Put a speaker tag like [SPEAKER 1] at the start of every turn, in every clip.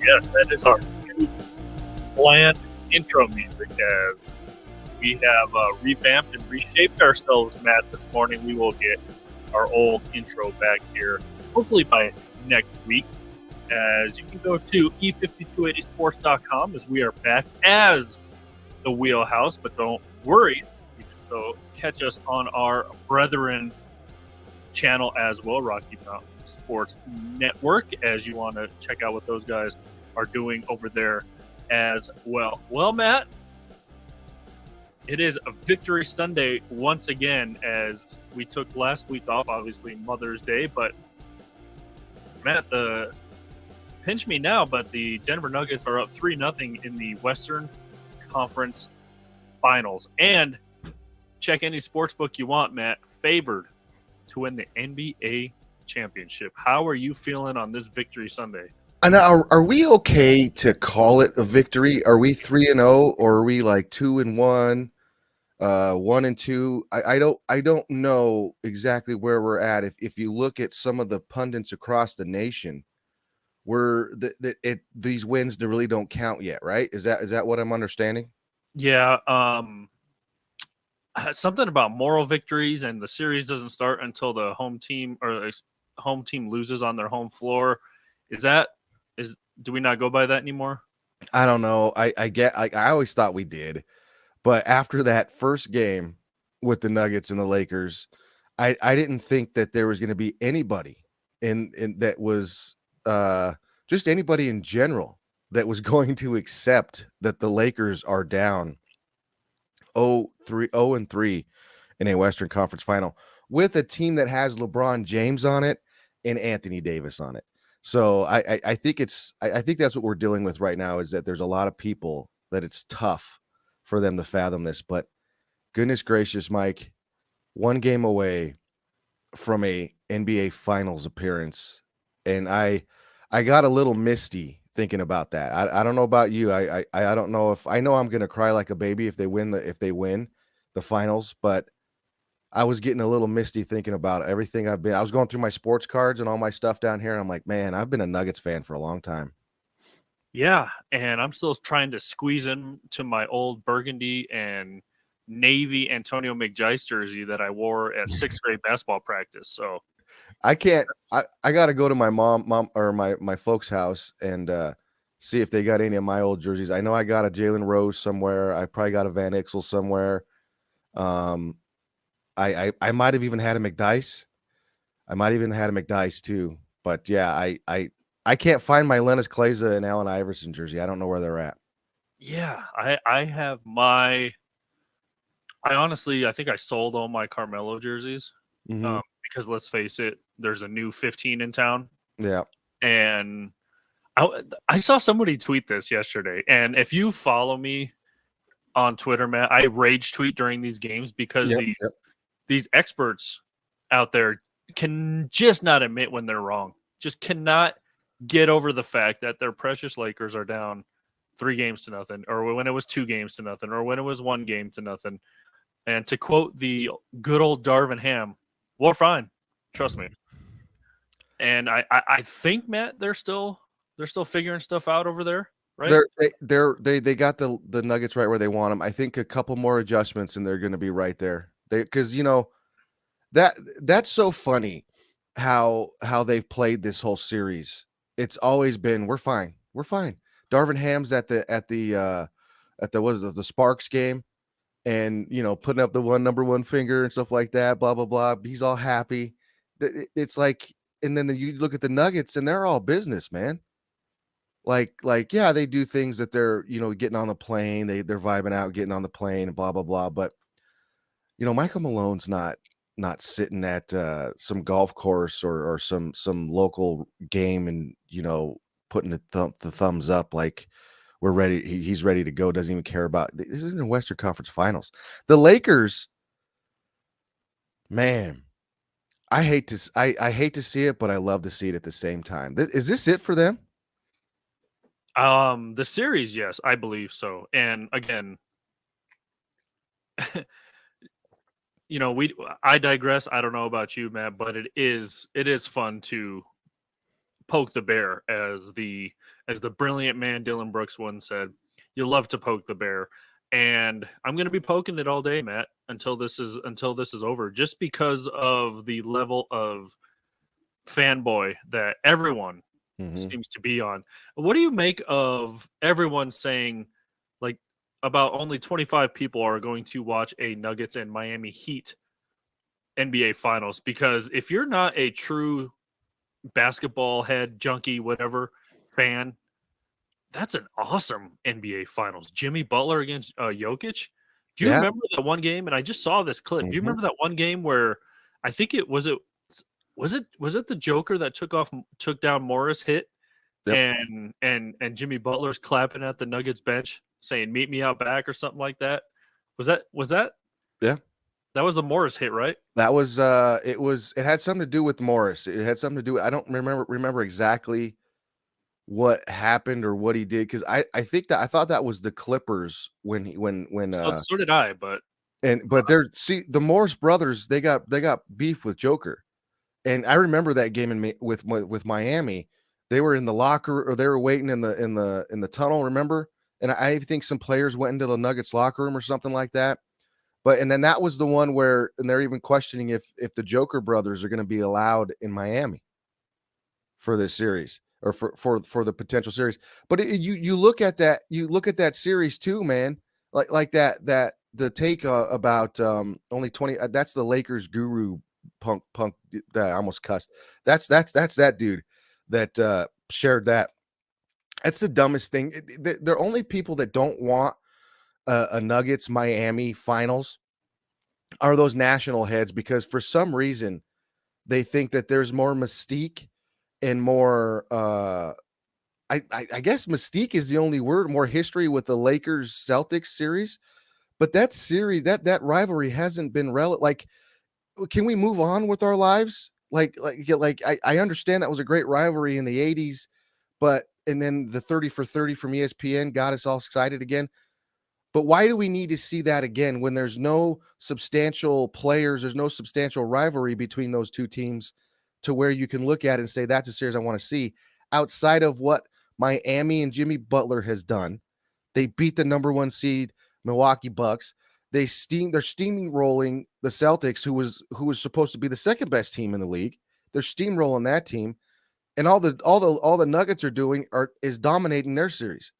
[SPEAKER 1] Yes, that is our bland intro music as we have revamped and reshaped ourselves, Matt, this morning. We will get our old intro back here, hopefully by next week. As you can go to e5280sports.com as we are back as the Wheelhouse, but don't worry, you can still catch us on our brethren channel as well, Rocky Mountain Sports Network, as you want to check out what those guys are doing over there as well. Well, Matt, it is a Victory Sunday once again as we took last week off, obviously Mother's Day, but Matt, pinch me now, but the Denver Nuggets are up 3-0 in the Western Conference Finals. And check any sports book you want, Matt, favored to win the NBA championship. How are you feeling on this Victory Sunday?
[SPEAKER 2] And are we okay to call it a victory? Are we 3-0 or are we like 2-1, 1-2? I don't know exactly where we're at. If you look at some of the pundits across the nation, these wins really don't count yet, right? Is that what I'm understanding?
[SPEAKER 1] Yeah, something about moral victories, and the series doesn't start until the home team loses on their home floor. Do we not go by that anymore?
[SPEAKER 2] I don't know. I always thought we did, but after that first game with the Nuggets and the Lakers, I didn't think that there was going to be anybody in that was just anybody in general that was going to accept that the Lakers are down 0-3 in a Western Conference final with a team that has LeBron James on it and Anthony Davis on it. So I think that's what we're dealing with right now, is that there's a lot of people that it's tough for them to fathom this. But goodness gracious, Mike, one game away from a NBA Finals appearance, and I got a little misty thinking about that. I don't know about you. I don't know if I know I'm gonna cry like a baby if they win the finals, but I was getting a little misty thinking about everything I was going through my sports cards and all my stuff down here, and I'm like, man, I've been a Nuggets fan for a long time.
[SPEAKER 1] Yeah, and I'm still trying to squeeze into my old burgundy and navy Antonio McGice jersey that I wore at sixth grade basketball practice. So
[SPEAKER 2] I can't. I got to go to my mom or my folks' house and see if they got any of my old jerseys. I know I got a Jalen Rose somewhere. I probably got a Van Exel somewhere. I might have even had a McDice. I might even had a McDice too. But yeah, I can't find my Lennis Kleza and Allen Iverson jersey. I don't know where they're at.
[SPEAKER 1] yeah, I have my. I think I sold all my Carmelo jerseys
[SPEAKER 2] Mm-hmm.
[SPEAKER 1] because let's face it, there's a new 15 in town,
[SPEAKER 2] Yeah.
[SPEAKER 1] and I saw somebody tweet this yesterday. And if you follow me on Twitter, Matt, I rage tweet during these games because
[SPEAKER 2] Yep.
[SPEAKER 1] these experts out there can just not admit when they're wrong. Just cannot get over the fact that their precious Lakers are down 3-0, or when it was 2-0, or when it was 1-0. And to quote the good old Darvin Ham, we're fine. Trust me. And I think, Matt, they're still figuring stuff out over there, right?
[SPEAKER 2] They got the Nuggets right where they want them. I think a couple more adjustments and they're going to be right there. Because that's so funny how they've played this whole series. It's always been we're fine. Darvin Ham's at the the Sparks game, and putting up the number one finger and stuff like that. Blah blah blah. He's all happy. It's like, and then you look at the Nuggets and they're all business, man. Like yeah, they do things that they're getting on the plane. They're vibing out, getting on the plane, and blah blah blah. But Michael Malone's not sitting at some golf course or some local game and putting the thumbs up like we're ready. He's ready to go. Doesn't even care about this. Is in the Western Conference Finals. The Lakers, man, I hate to see it, but I love to see it at the same time. Is this it for them?
[SPEAKER 1] The series, yes, I believe so. And again, I digress. I don't know about you, Matt, but it is fun to poke the bear, as the brilliant man Dylan Brooks once said. You love to poke the bear, and I'm going to be poking it all day, Matt, until this is over, just because of the level of fanboy that everyone
[SPEAKER 2] Mhm.
[SPEAKER 1] seems to be on. What do you make of everyone saying, like, about only 25 people are going to watch a Nuggets and Miami Heat NBA Finals? Because if you're not a true basketball head, junkie, whatever fan, that's an awesome NBA Finals. Jimmy Butler against Jokic. Do you
[SPEAKER 2] Yeah.
[SPEAKER 1] remember that one game? And I just saw this clip. Do you
[SPEAKER 2] Mhm.
[SPEAKER 1] remember that one game where I think it was the Joker that took down Morris hit,
[SPEAKER 2] Yep.
[SPEAKER 1] and Jimmy Butler's clapping at the Nuggets bench saying "Meet me out back" or something like that. Was that
[SPEAKER 2] Yeah.
[SPEAKER 1] that was the Morris hit, right?
[SPEAKER 2] That was it had something to do with Morris. It had something to do, I don't remember exactly what happened or what he did, cuz I think that I thought that was the Clippers when he when
[SPEAKER 1] So did I, but
[SPEAKER 2] but they're see the Morris brothers, they got beef with Joker. And I remember that game with Miami. They were in the locker, or they were waiting in the tunnel, remember? And I think some players went into the Nuggets locker room or something like that. But and then that was the one where, and they're even questioning if the Joker brothers are going to be allowed in Miami for this series, or for the potential series. But you look at that series too, man. Like that the take about only 20. That's the Lakers guru punk. I almost cussed. That's that dude that shared that. That's the dumbest thing. They're only people that don't want a Nuggets Miami finals are those national heads, because for some reason they think that there's more mystique and more I guess mystique is the only word, more history with the Lakers Celtics series. But that series, that rivalry hasn't been relevant. Like, can we move on with our lives? I understand that was a great rivalry in the 80s, but and then the 30 for 30 from ESPN got us all excited again. But why do we need to see that again when there's no substantial players, there's no substantial rivalry between those two teams to where you can look at it and say that's a series I want to see, outside of what Miami and Jimmy Butler has done. They beat the number 1 seed Milwaukee Bucks. They're steamrolling the Celtics, who was supposed to be the second best team in the league. They're steamrolling that team, and all the Nuggets are doing is dominating their series.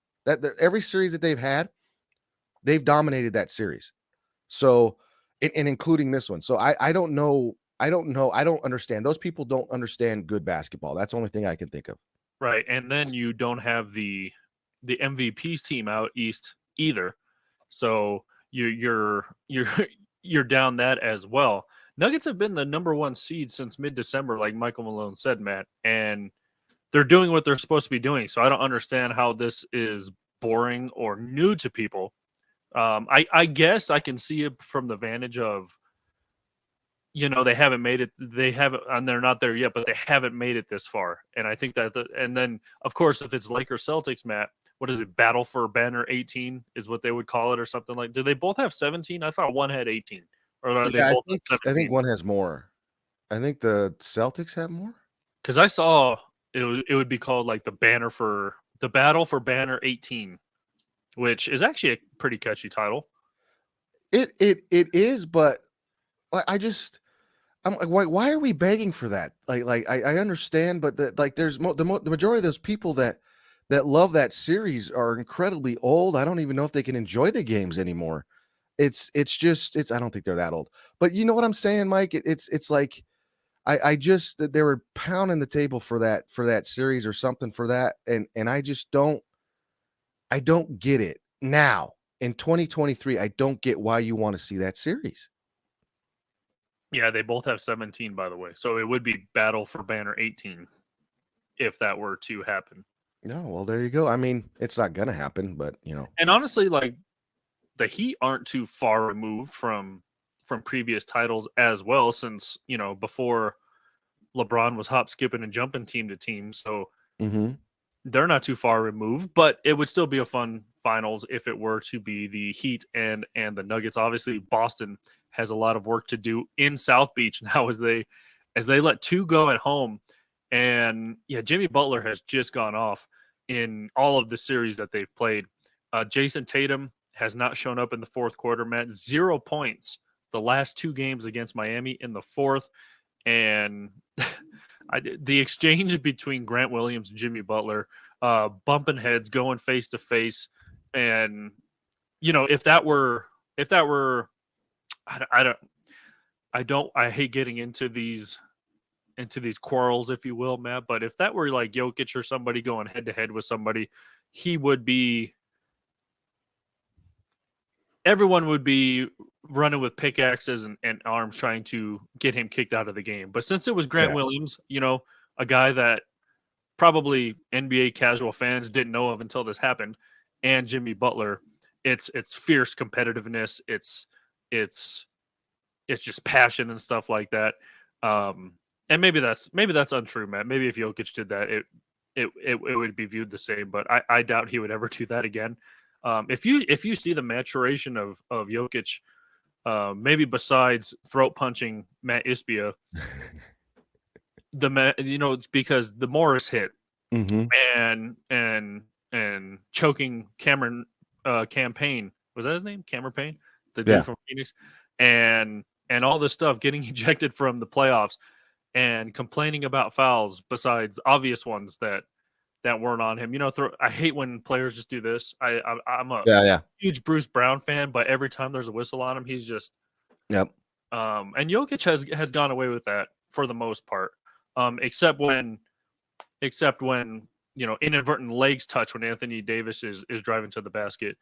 [SPEAKER 2] Every series that they've dominated that series. So, and including this one. So I don't know. I don't know. I don't understand. Those people don't understand good basketball. That's the only thing I can think of.
[SPEAKER 1] right. And then you don't have the MVP's team out east either. So you're you're down that as well. Nuggets have been the number 1 seed since mid-December, like Michael Malone said, Matt, and they're doing what they're supposed to be doing. So I don't understand how this is boring or new to people. I guess I can see it from the vantage of, they haven't made it. They haven't, and they're not there yet, but they haven't made it this far. And I think and then of course, if it's Lakers Celtics, Matt, what is it? Battle for banner 18 is what they would call it, or something like. Do they both have 17? I thought one had 18, or are they
[SPEAKER 2] Yeah,
[SPEAKER 1] both at
[SPEAKER 2] I think
[SPEAKER 1] 17?
[SPEAKER 2] one has more. I think the Celtics have more.
[SPEAKER 1] Because I saw it would be called like the battle for banner 18, which is actually a pretty catchy title.
[SPEAKER 2] It is, but I'm like, why are we begging for that? I understand, but there's the majority of those people that love that series are incredibly old. I don't even know if they can enjoy the games anymore. It's I don't think they're that old. But you know what I'm saying, Mike? It's like I just that they were pounding the table for that series or something for that, and I don't get it now in 2023. I don't get why you want to see that series.
[SPEAKER 1] Yeah, they both have 17, by the way. So it would be battle for banner 18 if that were to happen.
[SPEAKER 2] No, well, there you go. I mean, it's not gonna happen, but
[SPEAKER 1] And honestly, like, the Heat aren't too far removed from previous titles as well, since, before LeBron was hop, skipping, and jumping team to team. So
[SPEAKER 2] mhm.
[SPEAKER 1] they're not too far removed, but it would still be a fun finals if it were to be the Heat and the Nuggets. Obviously, Boston has a lot of work to do in South Beach now, as they let 2 go at home. And yeah, Jimmy Butler has just gone off in all of the series that they've played. Jason Tatum has not shown up in the fourth quarter, Matt. 0 points the last 2 games against Miami in the fourth. And the exchange between Grant Williams and Jimmy Butler, bumping heads, going face to face. And, if that were, I hate getting into these quarrels, if you will, Matt. But if that were like Jokic or somebody going head to head with somebody, everyone would be running with pickaxes and arms trying to get him kicked out of the game. But since it was Grant Williams, a guy that probably NBA casual fans didn't know of until this happened, and Jimmy Butler, it's fierce competitiveness. It's just passion and stuff like that. And maybe that's untrue, Matt. Maybe if Jokic did that, it would be viewed the same. But I doubt he would ever do that again. If you see the maturation of Jokic, maybe besides throat punching Matt Ispia, because the Morris hit and choking Cameron Campaign, was that his name? Cameron Payne, the dude from Phoenix, and all this stuff, getting ejected from the playoffs and complaining about fouls besides obvious ones that weren't on him. I hate when players just do this. I'm a huge Bruce Brown fan, but every time there's a whistle on him, he's just
[SPEAKER 2] And
[SPEAKER 1] Jokic has gone away with that for the most part, except when inadvertent legs touch when Anthony Davis is driving to the basket.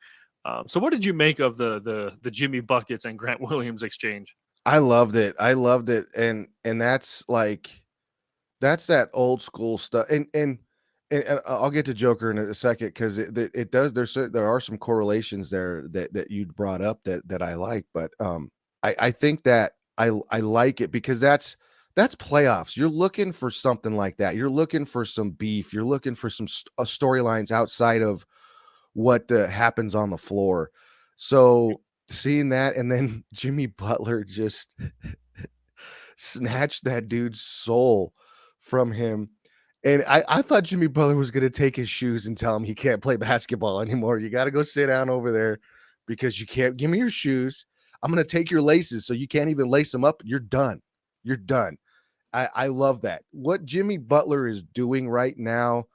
[SPEAKER 1] So what did you make of the Jimmy Buckets and Grant Williams exchange?
[SPEAKER 2] I loved it. And that's that old school stuff. And I'll get to Joker in a second, because it does. There are some correlations there that you brought up that I like, but I think that I like it because that's playoffs. You're looking for something like that. You're looking for some beef. You're looking for some storylines outside of what happens on the floor. So seeing that, and then Jimmy Butler just snatched that dude's soul from him. And I thought Jimmy Butler was going to take his shoes and tell him he can't play basketball anymore. You got to go sit down over there because you can't. Give me your shoes. I'm going to take your laces so you can't even lace them up. You're done. You're done. I love that. What Jimmy Butler is doing right now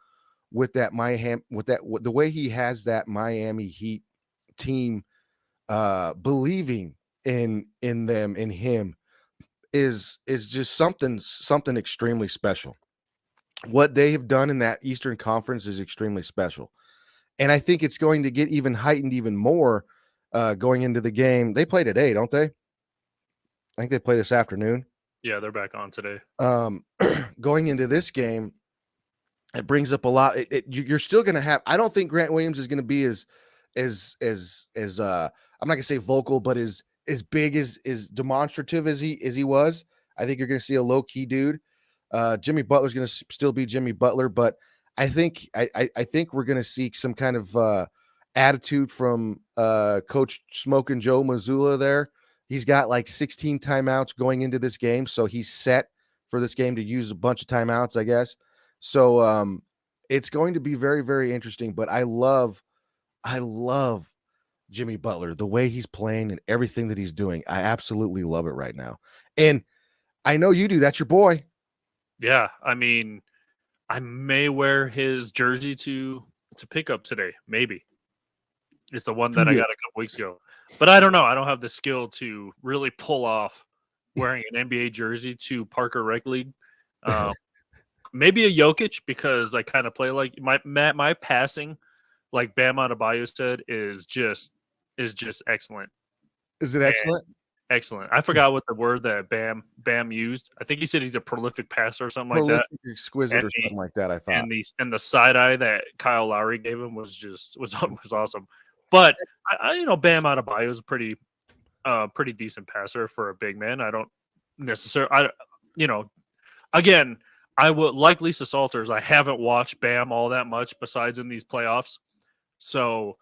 [SPEAKER 2] with that the way he has that Miami Heat team believing in them, in him, is just something extremely special. What they have done in that Eastern Conference is extremely special. And I think it's going to get even heightened even more going into the game. They play today, don't they? I think they play this afternoon.
[SPEAKER 1] Yeah, they're back on today.
[SPEAKER 2] Going into this game, it brings up a lot. You're still going to have. I don't think Grant Williams is going to be as I'm not going to say vocal, but as big as demonstrative as he was. I think you're going to see a low key dude. Jimmy Butler's going to still be Jimmy Butler, but I think we're going to see some kind of attitude from Coach Smoking Joe Mazzulla there. He's got like 16 timeouts going into this game, so he's set for this game to use a bunch of timeouts, I guess. So it's going to be very, very interesting. But I love Jimmy Butler, the way he's playing and everything that he's doing. I absolutely love it right now. And I know you do. That's your boy.
[SPEAKER 1] Yeah, I mean, I may wear his jersey to pick up today. Maybe it's the one that I got a couple weeks ago, but I don't know. I don't have the skill to really pull off wearing an NBA jersey to Parker Rec League. Maybe a Jokic, because I kind of play like my passing, like Bam Adebayo said, is just excellent.
[SPEAKER 2] Is it excellent?
[SPEAKER 1] Excellent. I forgot what the word that Bam used. I think he said he's a prolific passer or something like that.
[SPEAKER 2] Exquisite or something like that, I thought.
[SPEAKER 1] And the side eye that Kyle Lowry gave him was awesome. But Bam Adebayo is a pretty decent passer for a big man. I don't necessarily again, I would like Lisa Salters. I haven't watched Bam all that much besides in these playoffs. So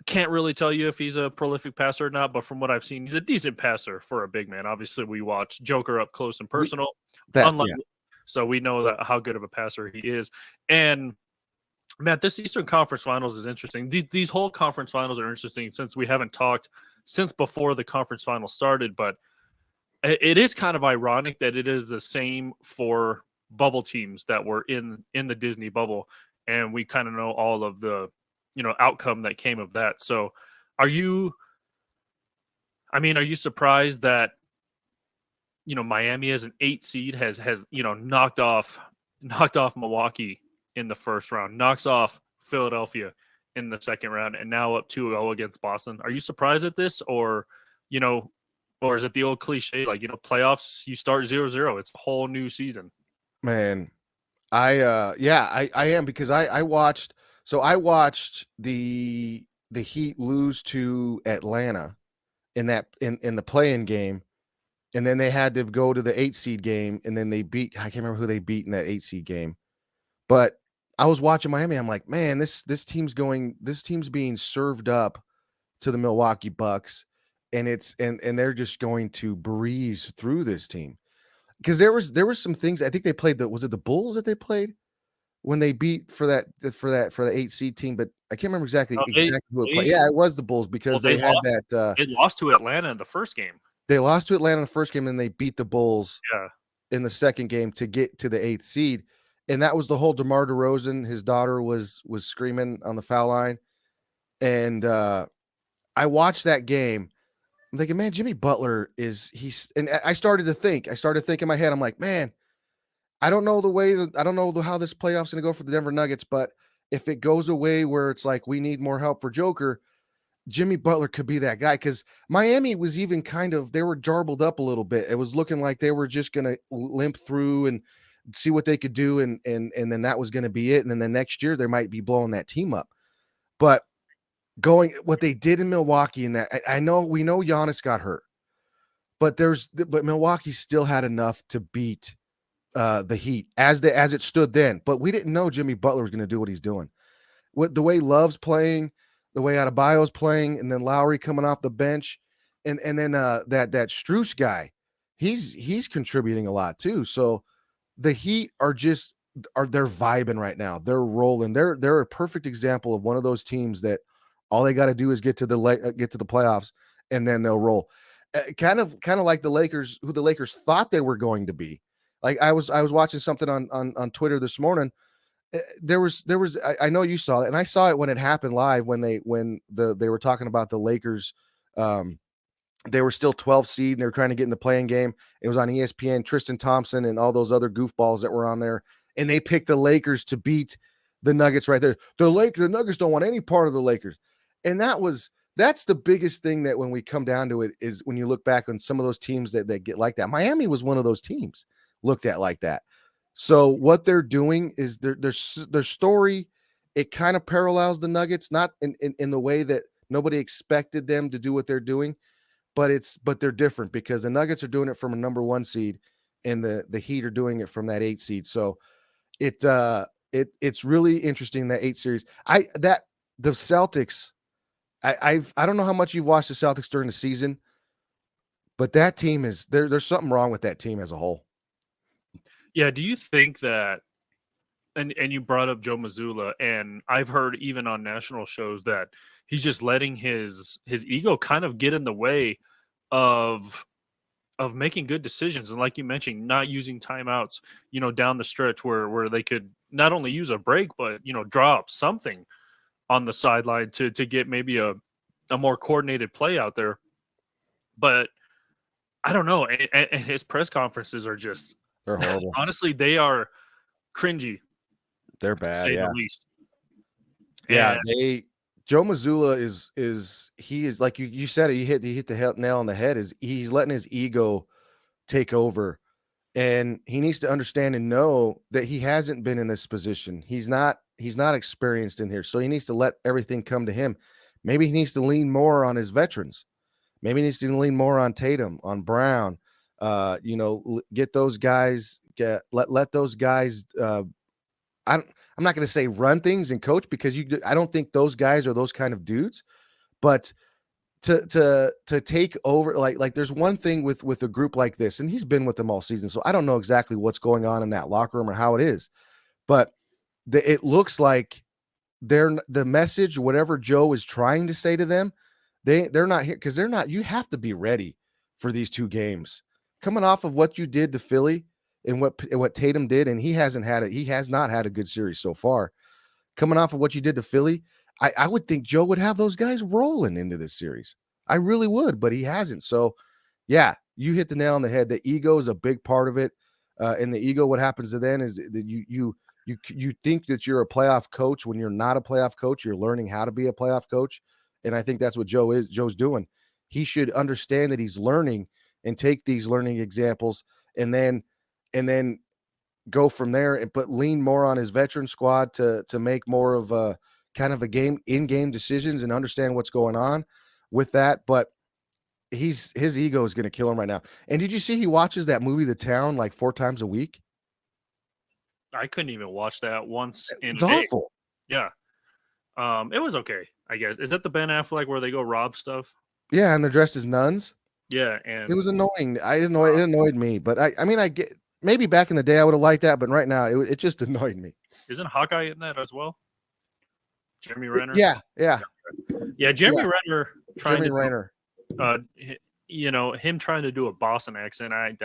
[SPEAKER 1] can't really tell you if he's a prolific passer or not, but from what I've seen, he's a decent passer for a big man. Obviously, we watch Joker up close and personal. So we know that how good of a passer he is. And Matt, this Eastern Conference Finals is interesting. These whole conference finals are interesting since we haven't talked since before the conference finals started. But it is kind of ironic that it is the same for bubble teams that were in the Disney bubble, and we kind of know all of the outcome that came of that. So, are you? I mean, are you surprised that Miami as an 8 seed has knocked off Milwaukee in the first round, knocks off Philadelphia in the second round, and now up 2-0 against Boston? Are you surprised at this, or you know, or is it the old cliche like playoffs? You start 0-0. It's a whole new season.
[SPEAKER 2] Man, I am because I watched the Heat lose to Atlanta in the play-in game, and then they had to go to the 8 seed game, and then they beat, I can't remember who they beat in that 8 seed game. But I was watching Miami, I'm like, man, this team's being served up to the Milwaukee Bucks, and they're just going to breeze through this team. Because there was some things, I think they played was it the Bulls that they played when they beat for the 8 seed team, but I can't remember exactly who it played. Yeah, it was the Bulls because they had that
[SPEAKER 1] They lost to Atlanta in the first game.
[SPEAKER 2] they lost to Atlanta in the first game, and they beat the Bulls
[SPEAKER 1] Yeah.
[SPEAKER 2] in the second game to get to the 8th seed. And that was the whole DeMar DeRozan, his daughter was screaming on the foul line. And I watched that game. I'm thinking, man, Jimmy Butler and I started to think in my head, I'm like, man, I don't know how this playoff's going to go for the Denver Nuggets, but if it goes away where it's like we need more help for Joker, Jimmy Butler could be that guy, because Miami was even they were jarbled up a little bit. It was looking like they were just going to limp through and see what they could do, and then that was going to be it. And then the next year they might be blowing that team up. But what they did in Milwaukee, and that we know Giannis got hurt, but Milwaukee still had enough to beat the Heat as it stood then. But we didn't know Jimmy Butler was going to do what he's doing. With the way Love's playing, the way Adebayo's playing, and then Lowry coming off the bench, and then that Strus guy, he's contributing a lot too. So the Heat they're vibing right now. They're rolling. They're a perfect example of one of those teams that all they got to do is get to the playoffs, and then they'll roll. Kind of like the Lakers, who the Lakers thought they were going to be. Like I was watching something on Twitter this morning. There was I know you saw it, and I saw it when it happened live when they were talking about the Lakers. They were still 12 seed and they were trying to get in the playing game. It was on ESPN, Tristan Thompson and all those other goofballs that were on there, and they picked the Lakers to beat the Nuggets right there. The Nuggets don't want any part of the Lakers. And that's the biggest thing, that when we come down to it, is when you look back on some of those teams that get like that. Miami was one of those teams looked at like that. So what they're doing is their story, it kind of parallels the Nuggets, not in the way that nobody expected them to do what they're doing, but they're different because the Nuggets are doing it from a number 1 seed and the Heat are doing it from that 8 seed. So it's really interesting, that 8 series. The Celtics, I don't know how much you've watched the Celtics during the season, but that team there's something wrong with that team as a whole.
[SPEAKER 1] Yeah, do you think that, and you brought up Joe Mazzulla, and I've heard even on national shows that he's just letting his ego kind of get in the way of making good decisions, and like you mentioned, not using timeouts, down the stretch where they could not only use a break, but draw up something on the sideline to get maybe a more coordinated play out there. But I don't know, and his press conferences are just,
[SPEAKER 2] they're horrible.
[SPEAKER 1] Honestly, they are cringy.
[SPEAKER 2] They're bad,
[SPEAKER 1] to say the least.
[SPEAKER 2] Yeah, Joe Mazzulla he is like you said it. He hit the nail on the head. He's letting his ego take over, and he needs to understand and know that he hasn't been in this position. He's not experienced in here, so he needs to let everything come to him. Maybe he needs to lean more on his veterans. Maybe he needs to lean more on Tatum, on Brown. Get those guys. Let those guys. I'm not going to say run things and coach, because I don't think those guys are those kind of dudes, but to take over, like there's one thing with a group like this, and he's been with them all season, so I don't know exactly what's going on in that locker room or how it is, but it looks like the message, whatever Joe is trying to say to them, they're not here because they're not. You have to be ready for these two games, coming off of what you did to Philly and what Tatum did, and he has not had a good series so far. Coming off of what you did to Philly, I would think Joe would have those guys rolling into this series. I really would, but he hasn't. So, yeah, you hit the nail on the head. The ego is a big part of it, and the ego. What happens to then is that you think that you're a playoff coach when you're not a playoff coach. You're learning how to be a playoff coach, and I think that's what Joe's doing. He should understand that he's learning and take these learning examples, and then go from there and lean more on his veteran squad to make more of a kind of a in-game decisions and understand what's going on with that. But his ego is going to kill him right now. And did you see he watches that movie The Town like 4 times a week?
[SPEAKER 1] I couldn't even watch that once in
[SPEAKER 2] It's
[SPEAKER 1] a day.
[SPEAKER 2] awful.
[SPEAKER 1] Yeah. It was okay, I guess. Is that the Ben Affleck where they go rob stuff?
[SPEAKER 2] Yeah, and they're dressed as nuns.
[SPEAKER 1] Yeah, and
[SPEAKER 2] It was annoying. I didn't know it annoyed me, but I mean I get maybe back in the day I would have liked that, but right now it just annoyed me.
[SPEAKER 1] Isn't Hawkeye in that as well? Jeremy Renner?
[SPEAKER 2] Yeah.
[SPEAKER 1] Jeremy Renner trying
[SPEAKER 2] Jeremy
[SPEAKER 1] to
[SPEAKER 2] Renner.
[SPEAKER 1] him trying to do a Boston accent. I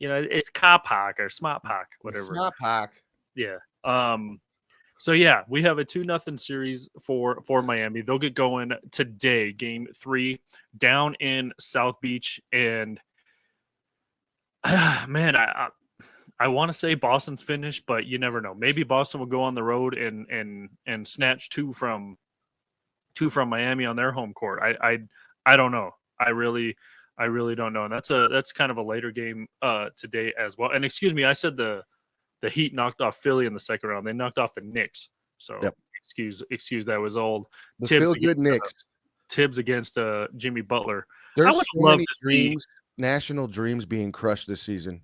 [SPEAKER 1] it's Kapak or Smart-Pak, whatever.
[SPEAKER 2] Smart-Pak.
[SPEAKER 1] Yeah. So yeah, we have a 2-0 series for Miami. They'll get going today, game 3, down in South Beach. And man, I want to say Boston's finished, but you never know. Maybe Boston will go on the road and snatch two from Miami on their home court. I don't know. I really don't know. And that's kind of a later game today as well. And excuse me, I said the Heat knocked off Philly in the second round. They knocked off the Knicks. So
[SPEAKER 2] yep.
[SPEAKER 1] excuse that was old.
[SPEAKER 2] The feel good Knicks.
[SPEAKER 1] Tibbs against Jimmy Butler.
[SPEAKER 2] There's so many dreams, national dreams being crushed this season.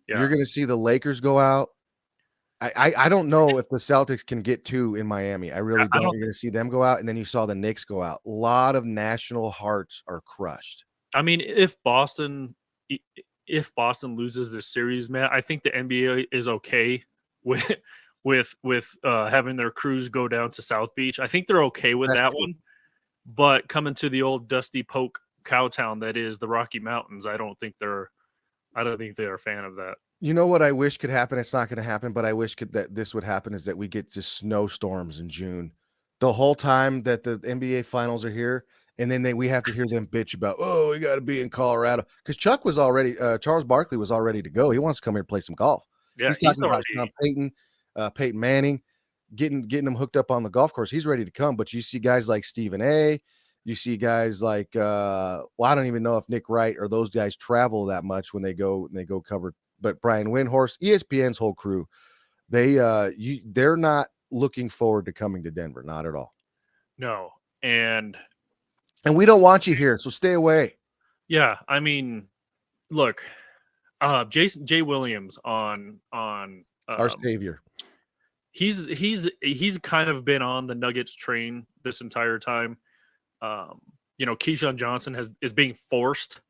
[SPEAKER 2] Yeah. You're going to see the Lakers go out. I don't know if the Celtics can get 2 in Miami. I really don't. You're going to see them go out, and then you saw the Knicks go out. A lot of national hearts are crushed.
[SPEAKER 1] I mean, if Boston loses this series, Matt, I think the NBA is okay with having their crews go down to South Beach. I think they're okay with that one. But coming to the old dusty poke cowtown that is the Rocky Mountains, I don't think they're a fan of that.
[SPEAKER 2] You know what I wish could happen? It's not going to happen, but I wish that this would happen is that we get just snowstorms in June. The whole time that the NBA finals are here, and then we have to hear them bitch about, oh, we got to be in Colorado. Because Charles Barkley was all ready to go. He wants to come here and play some golf. Yeah, he's talking about Peyton Manning, getting them hooked up on the golf course. He's ready to come. But you see guys like Stephen A. You see guys like, I don't even know if Nick Wright or those guys travel that much when they go cover. But Brian Windhorst, ESPN's whole crew, they're not looking forward to coming to Denver, not at all.
[SPEAKER 1] No, and
[SPEAKER 2] we don't want you here, so stay away.
[SPEAKER 1] Yeah, I mean, look, Jay Williams on
[SPEAKER 2] our savior.
[SPEAKER 1] He's kind of been on the Nuggets train this entire time. Keyshawn Johnson is being forced.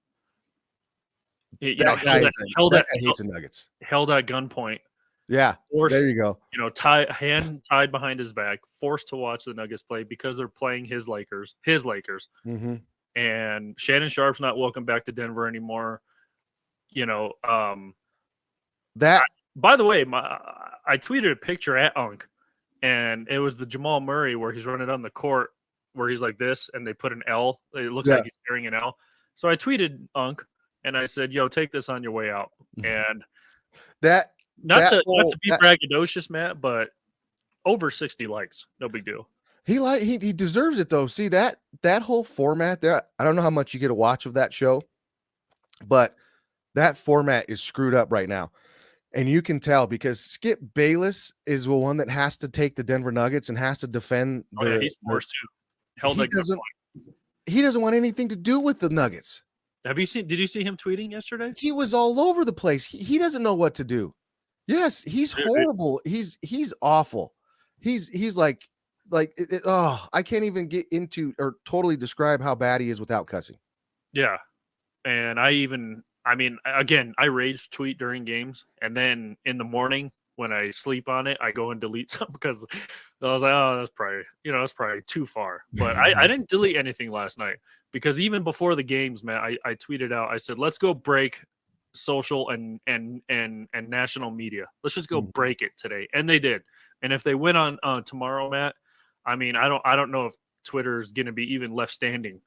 [SPEAKER 2] Held at Nuggets.
[SPEAKER 1] Held at gunpoint.
[SPEAKER 2] Yeah, forced, there you go.
[SPEAKER 1] Hand tied behind his back, forced to watch the Nuggets play because they're playing his Lakers.
[SPEAKER 2] Mm-hmm.
[SPEAKER 1] And Shannon Sharp's not welcome back to Denver anymore. By the way, I tweeted a picture at Unk, and it was the Jamal Murray where he's running on the court where he's like this, and they put an L. It looks like he's carrying an L. So I tweeted Unk. And I said, "Yo, take this on your way out." And not to be braggadocious, Matt, but over 60 likes, no big deal.
[SPEAKER 2] He deserves it though. See that whole format there. I don't know how much you get a watch of that show, but that format is screwed up right now, and you can tell because Skip Bayless is the one that has to take the Denver Nuggets and has to defend.
[SPEAKER 1] He's forced to.
[SPEAKER 2] He doesn't want anything to do with the Nuggets.
[SPEAKER 1] Did you see him tweeting yesterday?
[SPEAKER 2] He was all over the place. He doesn't know what to do. Yes, he's horrible. He's awful. He's like like I can't even get into or totally describe how bad he is without cussing.
[SPEAKER 1] Yeah. And I mean, again, I rage tweet during games, and then in the morning when I sleep on it, I go and delete some because I was like, oh, that's probably too far. But I didn't delete anything last night because even before the games, man, I tweeted out, I said, let's go break social and national media. Let's just go break it today, and they did. And if they win on tomorrow, Matt, I mean, I don't know if Twitter's going to be even left standing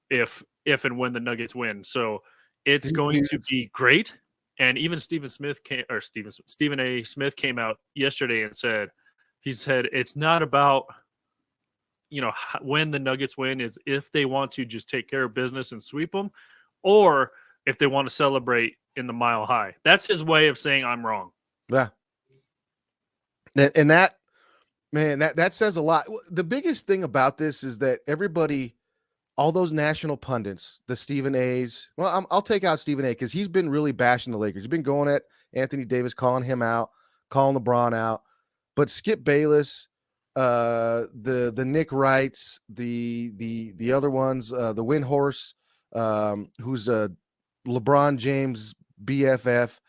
[SPEAKER 1] if and when the Nuggets win. So it's going to be great. And even Stephen A. Smith came out yesterday and said it's not about when the Nuggets win, is if they want to just take care of business and sweep them, or if they want to celebrate in the Mile High. That's his way of saying I'm wrong.
[SPEAKER 2] Yeah. And that, man, that says a lot. The biggest thing about this is that everybody, all those national pundits, the Stephen A's, well, I'll take out Stephen A because he's been really bashing the Lakers. He's been going at Anthony Davis, calling him out, calling LeBron out. But Skip Bayless, the Nick Wrights, the other ones, the Windhorse, who's a LeBron James BFF,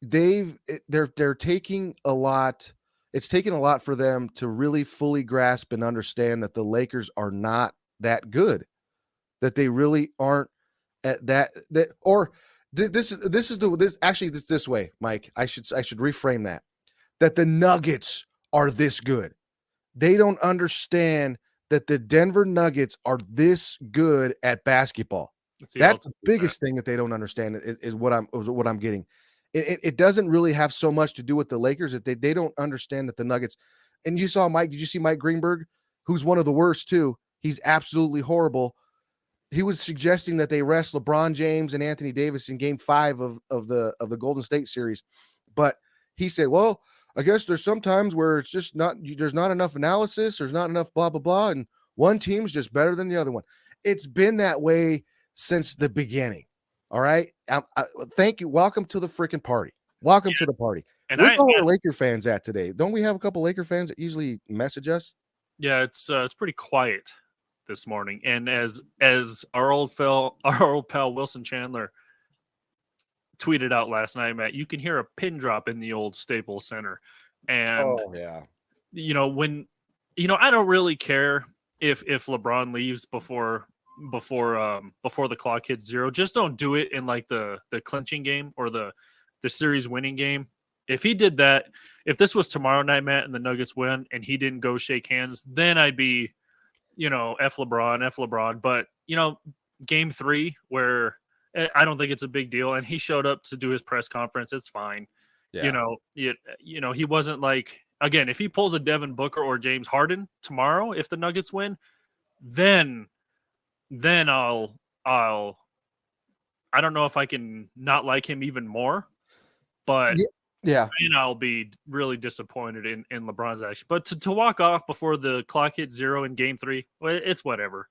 [SPEAKER 2] they're taking a lot. It's taken a lot for them to really fully grasp and understand that the Lakers are not that good, that they really aren't at that or this way, Mike. I should reframe that the Nuggets are this good. They don't understand that the Denver Nuggets are this good at basketball. That's the biggest thing that they don't understand is what I'm getting. It doesn't really have so much to do with the Lakers that they don't understand that the Nuggets. And you saw Mike. Did you see Mike Greenberg, who's one of the worst too? He's absolutely horrible. He was suggesting that they rest LeBron James and Anthony Davis in Game 5 of the Golden State series, but he said, "Well, I guess there's some times where it's just there's not enough analysis, there's not enough blah blah blah, and one team's just better than the other one." It's been that way since the beginning. All right. Thank you. Welcome to the freaking party. Welcome to the party. And where's all our Laker fans at today? Don't we have a couple Laker fans that usually message us?
[SPEAKER 1] Yeah, it's pretty quiet this morning. And as our old pal Wilson Chandler tweeted out last night, Matt, you can hear a pin drop in the old Staples Center. And when I don't really care if LeBron leaves before the clock hits 0. Just don't do it in like the clinching game or the series winning game. If he did that, if this was tomorrow night, Matt, and the Nuggets win and he didn't go shake hands, then I'd be, F LeBron. But, Game 3 where I don't think it's a big deal, and he showed up to do his press conference, it's fine. Yeah. He wasn't like, again, if he pulls a Devin Booker or James Harden tomorrow, if the Nuggets win, then I'll I don't know if I can not like him even more, but
[SPEAKER 2] yeah,
[SPEAKER 1] and I'll be really disappointed in LeBron's action. But to walk off before the clock hits 0 in Game 3, well, it's whatever.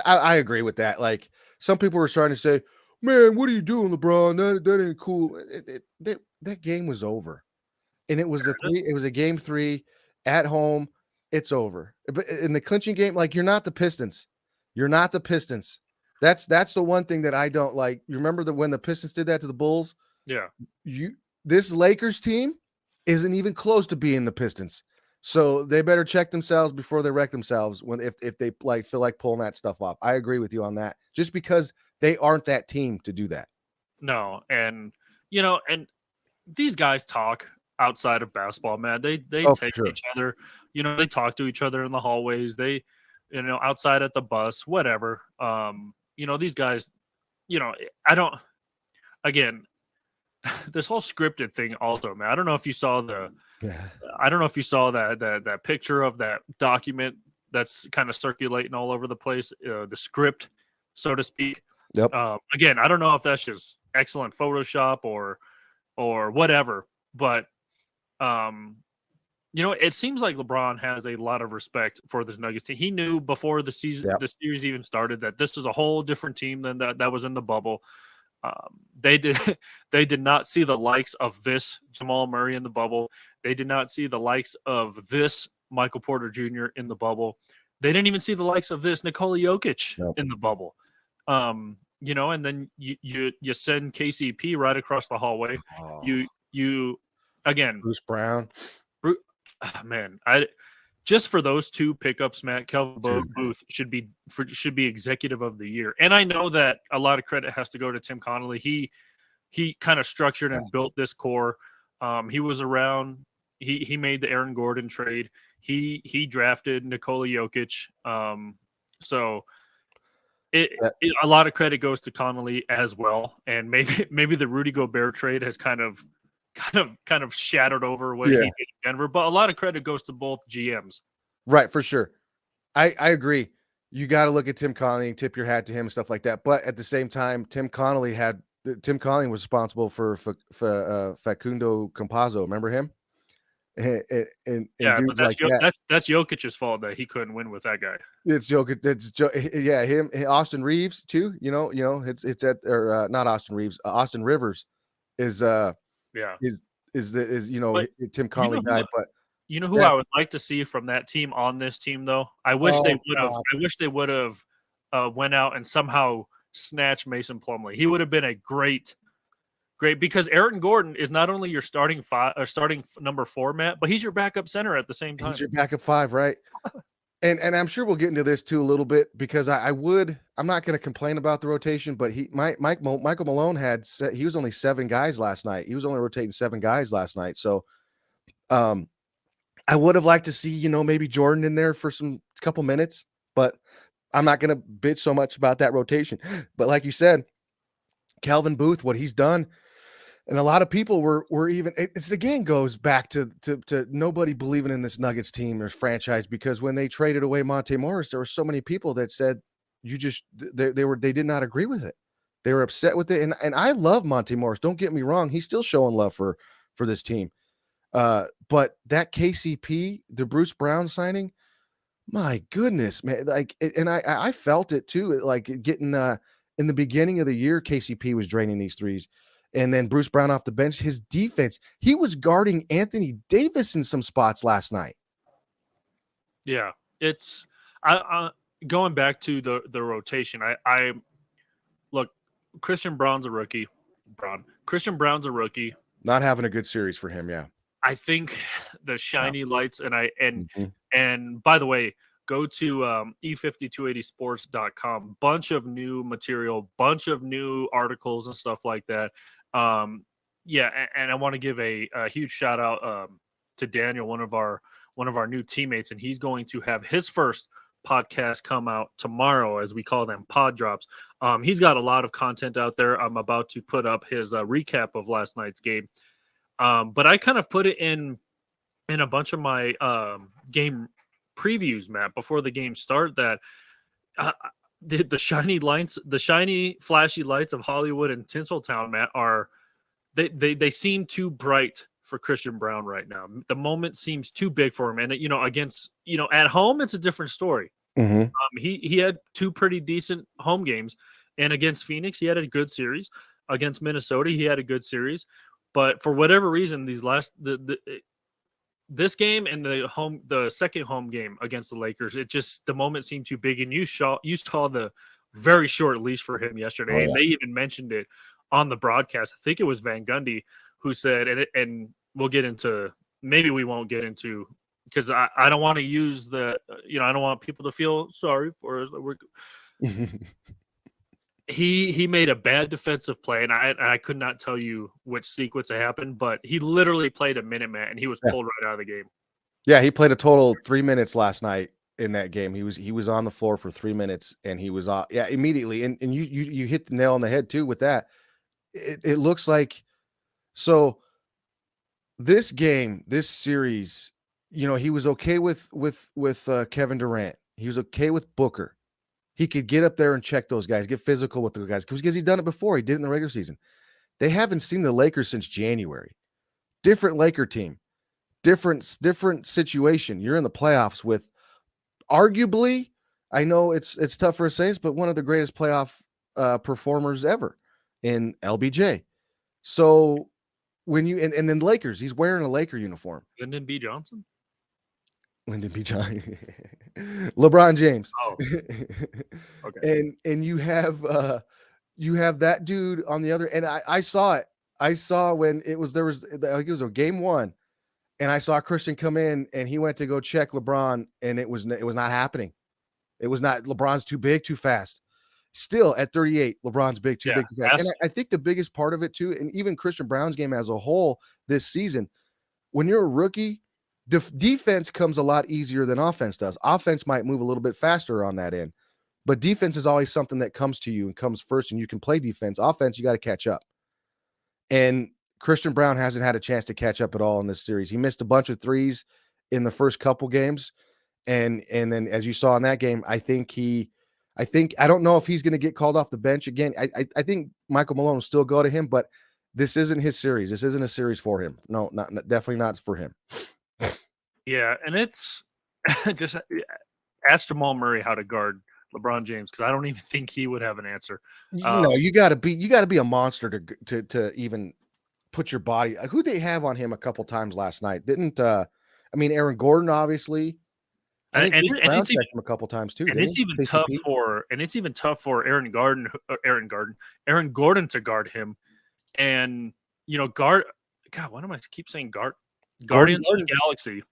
[SPEAKER 2] I agree with that. Like, some people were starting to say, "Man, what are you doing, LeBron? That ain't cool." That game was over, and it was a Game 3 at home. It's over. But in the clinching game, like, you're not the Pistons. You're not the Pistons. That's the one thing that I don't like. You remember when the Pistons did that to the Bulls?
[SPEAKER 1] Yeah.
[SPEAKER 2] This Lakers team isn't even close to being the Pistons. So they better check themselves before they wreck themselves if they like feel like pulling that stuff off. I agree with you on that. Just because they aren't that team to do that.
[SPEAKER 1] No, and and these guys talk outside of basketball, man. They text each other. They talk to each other in the hallways. They outside at the bus, whatever. These guys, I don't, again, this whole scripted thing also, man. I don't know if you saw that picture of that document that's kind of circulating all over the place, the script, so to speak.
[SPEAKER 2] Yep.
[SPEAKER 1] Again, I don't know if that's just excellent Photoshop or whatever, but it seems like LeBron has a lot of respect for this Nuggets team. He knew before the season, the series even started, that this is a whole different team than that was in the bubble. They did not see the likes of this Jamal Murray in the bubble. They did not see the likes of this Michael Porter Jr. in the bubble. They didn't even see the likes of this Nikola Jokic
[SPEAKER 2] Nope.
[SPEAKER 1] in the bubble. And then you send KCP right across the hallway.
[SPEAKER 2] Oh,
[SPEAKER 1] You again,
[SPEAKER 2] Bruce Brown.
[SPEAKER 1] man, I just for those two pickups, Matt, Kelvin
[SPEAKER 2] Dude.
[SPEAKER 1] Booth should be executive of the year. And I know that a lot of credit has to go to Tim Connolly. He kind of structured and built this core. He was around. He made the Aaron Gordon trade. He drafted Nikola Jokic. So a lot of credit goes to Connolly as well. And maybe the Rudy Gobert trade has kind of shadowed over what he did in Denver. But a lot of credit goes to both GMs.
[SPEAKER 2] Right, for sure. I agree. You got to look at Tim Connolly and tip your hat to him and stuff like that. But at the same time, Tim Connolly was responsible for Facundo Campazzo. Remember him? And
[SPEAKER 1] Yeah,
[SPEAKER 2] dudes
[SPEAKER 1] but that's
[SPEAKER 2] like that.
[SPEAKER 1] that's Jokic's fault that he couldn't win with that guy.
[SPEAKER 2] It's Jokic. Yeah, him. Austin Reeves too. It's at or not Austin Reeves. Austin Rivers is Tim Connolly died, but.
[SPEAKER 1] You know who I would like to see from that team on this team, though? I wish they would have went out and somehow snatched Mason Plumlee. He would have been a great, because Aaron Gordon is not only your starting number 4, Matt, but he's your backup center at the same time.
[SPEAKER 2] He's your backup 5, right? and I'm sure we'll get into this too a little bit because I'm not going to complain about the rotation, but Michael Malone he was only 7 guys last night. He was only rotating 7 guys last night, so I would have liked to see, maybe Jordan in there for some couple minutes, but I'm not going to bitch so much about that rotation. But like you said, Calvin Booth, what he's done, and a lot of people were even. It's again goes back to nobody believing in this Nuggets team or franchise because when they traded away Monte Morris, there were so many people that said they did not agree with it. They were upset with it, and I love Monte Morris. Don't get me wrong; he's still showing love for this team. But that KCP, the Bruce Brown signing, my goodness, man, like, and I felt it too, like getting in the beginning of the year, KCP was draining these threes, and then Bruce Brown off the bench, his defense, he was guarding Anthony Davis in some spots last night.
[SPEAKER 1] Yeah, it's going back to the rotation. I look, Christian Brown's a rookie. Christian Brown's a rookie.
[SPEAKER 2] Not having a good series for him, yeah.
[SPEAKER 1] I think the shiny lights and by the way, go to e5280sports.com. Bunch of new material, bunch of new articles and stuff like that. And I want to give a huge shout out to Daniel, one of our new teammates, and he's going to have his first podcast come out tomorrow, as we call them, pod drops. He's got a lot of content out there. I'm about to put up his recap of last night's game. But I kind of put it in a bunch of my game previews, Matt, before the game start, that the shiny lights, the shiny flashy lights of Hollywood and Tinseltown, Matt, they seem too bright for Christian Brown right now. The moment seems too big for him, and against at home it's a different story.
[SPEAKER 2] Mm-hmm.
[SPEAKER 1] He had 2 pretty decent home games, and against Phoenix he had a good series. Against Minnesota he had a good series. But for whatever reason, this game and the second home game against the Lakers, the moment seemed too big. And you saw the very short leash for him yesterday, and they even mentioned it on the broadcast. I think it was Van Gundy who said, and we'll get into. Maybe we won't get into because I don't want to use I don't want people to feel sorry for us. He made a bad defensive play, and I could not tell you which sequence it happened, but he literally played a minute, man, and he was pulled right out of the game.
[SPEAKER 2] Yeah, he played a total of 3 minutes last night in that game. He was on the floor for 3 minutes, and he was immediately. And you hit the nail on the head too with that. It looks like so. This game, this series, he was okay with Kevin Durant. He was okay with Booker. He could get up there and check those guys, get physical with the guys because he's done it before. He did it in the regular season. They haven't seen the Lakers since January. Different Laker team, different situation. You're in the playoffs with arguably, I know it's tougher to say this, but one of the greatest playoff performers ever in LBJ. So when you and then Lakers, he's wearing a Laker uniform.
[SPEAKER 1] Lyndon B. Johnson?
[SPEAKER 2] Lyndon B. Johnson, LeBron James,
[SPEAKER 1] Oh, okay.
[SPEAKER 2] and you have that dude on the other. And I saw it. I saw when there was like it was a game one, and I saw Christian come in, and he went to go check LeBron, and it was not happening. It was not. LeBron's too big, too fast. Still at 38, LeBron's big, too
[SPEAKER 1] Yeah,
[SPEAKER 2] big, too fast. And I think the biggest part of it too, and even Christian Brown's game as a whole this season, when you're a rookie, defense comes a lot easier than offense does. Offense might move a little bit faster on that end, but defense is always something that comes to you and comes first, and you can play defense. Offense, you got to catch up. And Christian Brown hasn't had a chance to catch up at all in this series. He missed a bunch of threes in the first couple games. And then as you saw in that game, I don't know if he's going to get called off the bench again. I think Michael Malone will still go to him, but this isn't his series. This isn't a series for him. No, definitely not for him.
[SPEAKER 1] Yeah, and it's just ask Jamal Murray how to guard LeBron James, because I don't even think he would have an answer.
[SPEAKER 2] You got to be a monster to even put your body. Who they have on him a couple times last night? Didn't Aaron Gordon, obviously. I think Brown checked him a couple times too.
[SPEAKER 1] And it's even tough for Aaron Gordon to guard him. And God, why do I keep saying Guardians of the Galaxy,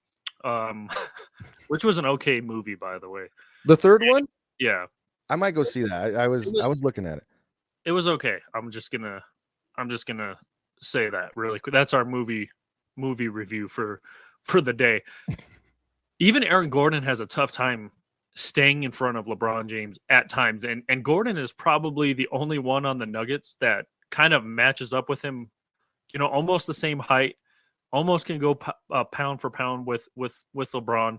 [SPEAKER 1] which was an okay movie, by the way.
[SPEAKER 2] The third one?
[SPEAKER 1] Yeah.
[SPEAKER 2] I might go see that. I was looking at it.
[SPEAKER 1] It was okay. I'm just gonna say that really quick. That's our movie review for the day. Even Aaron Gordon has a tough time staying in front of LeBron James at times. And Gordon is probably the only one on the Nuggets that kind of matches up with him, almost the same height, almost can go pound for pound with LeBron.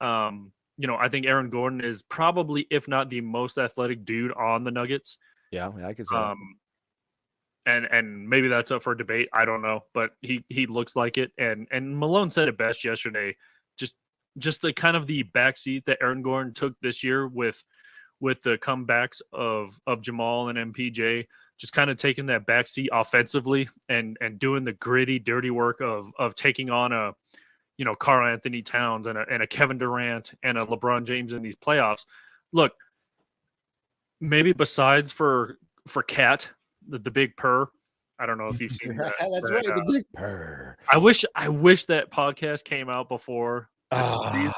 [SPEAKER 1] I think Aaron Gordon is probably, if not the most athletic dude on the Nuggets.
[SPEAKER 2] Yeah, I could say that.
[SPEAKER 1] And maybe that's up for debate. I don't know, but he looks like it. And Malone said it best yesterday. Just the kind of the backseat that Aaron Gordon took this year with the comebacks of Jamal and MPJ, just kind of taking that backseat offensively and doing the gritty, dirty work of taking on a Karl Anthony Towns and a Kevin Durant and a LeBron James in these playoffs. Look, maybe besides for Cat, the big purr. I don't know if you've seen that.
[SPEAKER 2] That's right, the big purr.
[SPEAKER 1] I wish that podcast came out before this series,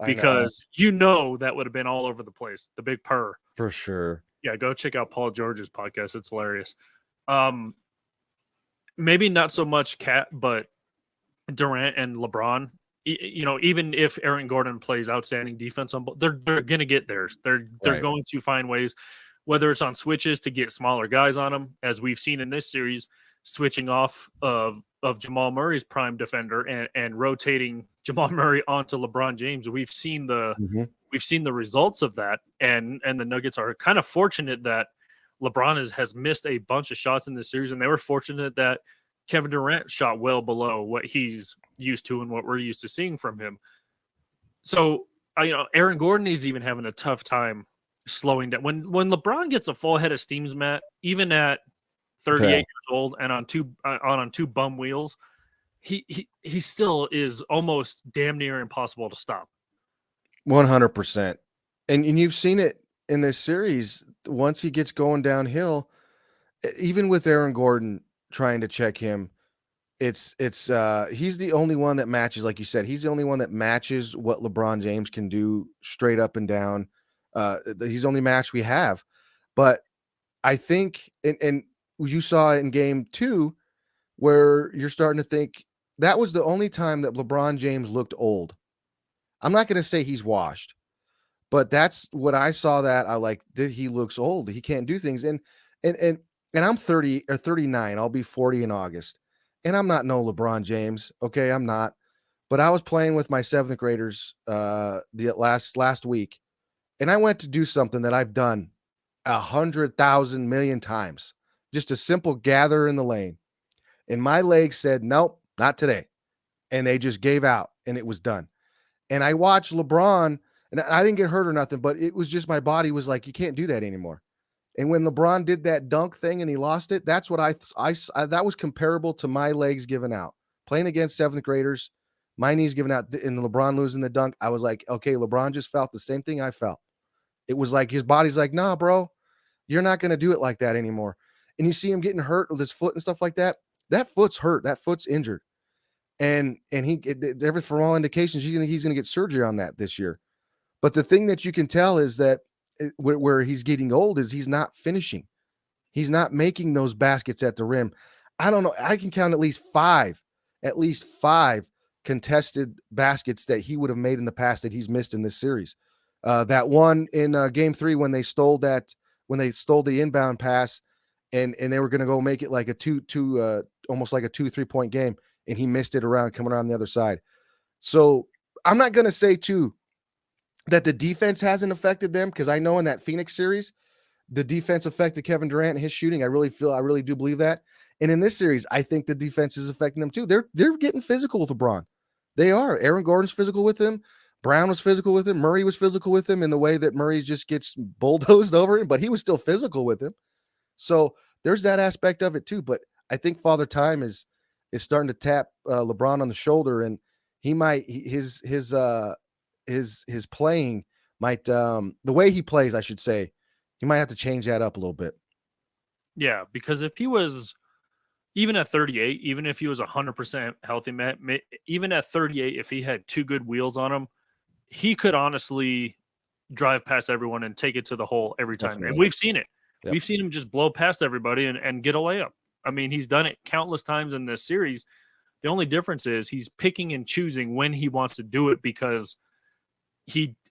[SPEAKER 1] because that would have been all over the place. The big purr.
[SPEAKER 2] For sure.
[SPEAKER 1] Yeah, go check out Paul George's podcast. It's hilarious. Maybe not so much Cat, but Durant and LeBron. Even if Aaron Gordon plays outstanding defense on both, they're going to get theirs. They're going to find ways, whether it's on switches to get smaller guys on them, as we've seen in this series, switching off of Jamal Murray's prime defender and rotating Jamal Murray onto LeBron James. We've seen the results of that, and the Nuggets are kind of fortunate that LeBron has missed a bunch of shots in this series, and they were fortunate that Kevin Durant shot well below what he's used to and what we're used to seeing from him. So, Aaron Gordon is even having a tough time slowing down. When LeBron gets a full head of steam, Matt, even at 38 years old and on two bum wheels, he still is almost damn near impossible to stop.
[SPEAKER 2] 100%. And you've seen it in this series. Once he gets going downhill, even with Aaron Gordon trying to check him, it's he's the only one that matches, like you said, he's the only one that matches what LeBron James can do straight up and down. He's the only match we have. But I think, and you saw it in game 2, where you're starting to think that was the only time that LeBron James looked old. I'm not going to say he's washed, but that's what I saw, that I like, that he looks old. He can't do things. And I'm 30 or 39. I'll be 40 in August. And I'm not no LeBron James. Okay. I'm not, but I was playing with my 7th graders the last week. And I went to do something that I've done 100,000 million times. Just a simple gather in the lane. And my legs said, nope, not today. And they just gave out, and it was done. And I watched LeBron, and I didn't get hurt or nothing, but it was just, my body was like, you can't do that anymore. And when LeBron did that dunk thing and he lost it, that's what I that was comparable to my legs giving out. Playing against 7th graders, My knee's giving out in the LeBron losing the dunk. I was like, okay, LeBron just felt the same thing I felt. It was like his body's like, nah, bro, you're not going to do it like that anymore. And you see him getting hurt with his foot and stuff like that. That foot's hurt. That foot's injured. And for all indications, he's going to get surgery on that this year. But the thing that you can tell is that where he's getting old is he's not finishing. He's not making those baskets at the rim. I don't know. I can count at least five contested baskets that he would have made in the past that he's missed in this series. That one in game 3 when they stole the inbound pass and they were going to go make it like a almost like a 2-3 point game, and he missed it coming around the other side. So I'm not going to say too that the defense hasn't affected them, because I know in that Phoenix series, the defense affected Kevin Durant and his shooting. I really do believe that. And in this series, I think the defense is affecting them too. They're getting physical with LeBron. They are. Aaron Gordon's physical with him. Brown was physical with him. Murray was physical with him in the way that Murray just gets bulldozed over him, but he was still physical with him. So there's that aspect of it too. But I think Father Time is starting to tap LeBron on the shoulder, and he might his playing might the way he plays, I should say, he might have to change that up a little bit.
[SPEAKER 1] Yeah, because if he was even at 38, even if he was 100% healthy, even at 38, if he had 2 good wheels on him, he could honestly drive past everyone and take it to the hole every time.
[SPEAKER 2] Definitely.
[SPEAKER 1] And we've seen it.
[SPEAKER 2] Yep.
[SPEAKER 1] We've seen him just blow past everybody and get a layup. I mean, he's done it countless times in this series. The only difference is he's picking and choosing when he wants to do it, because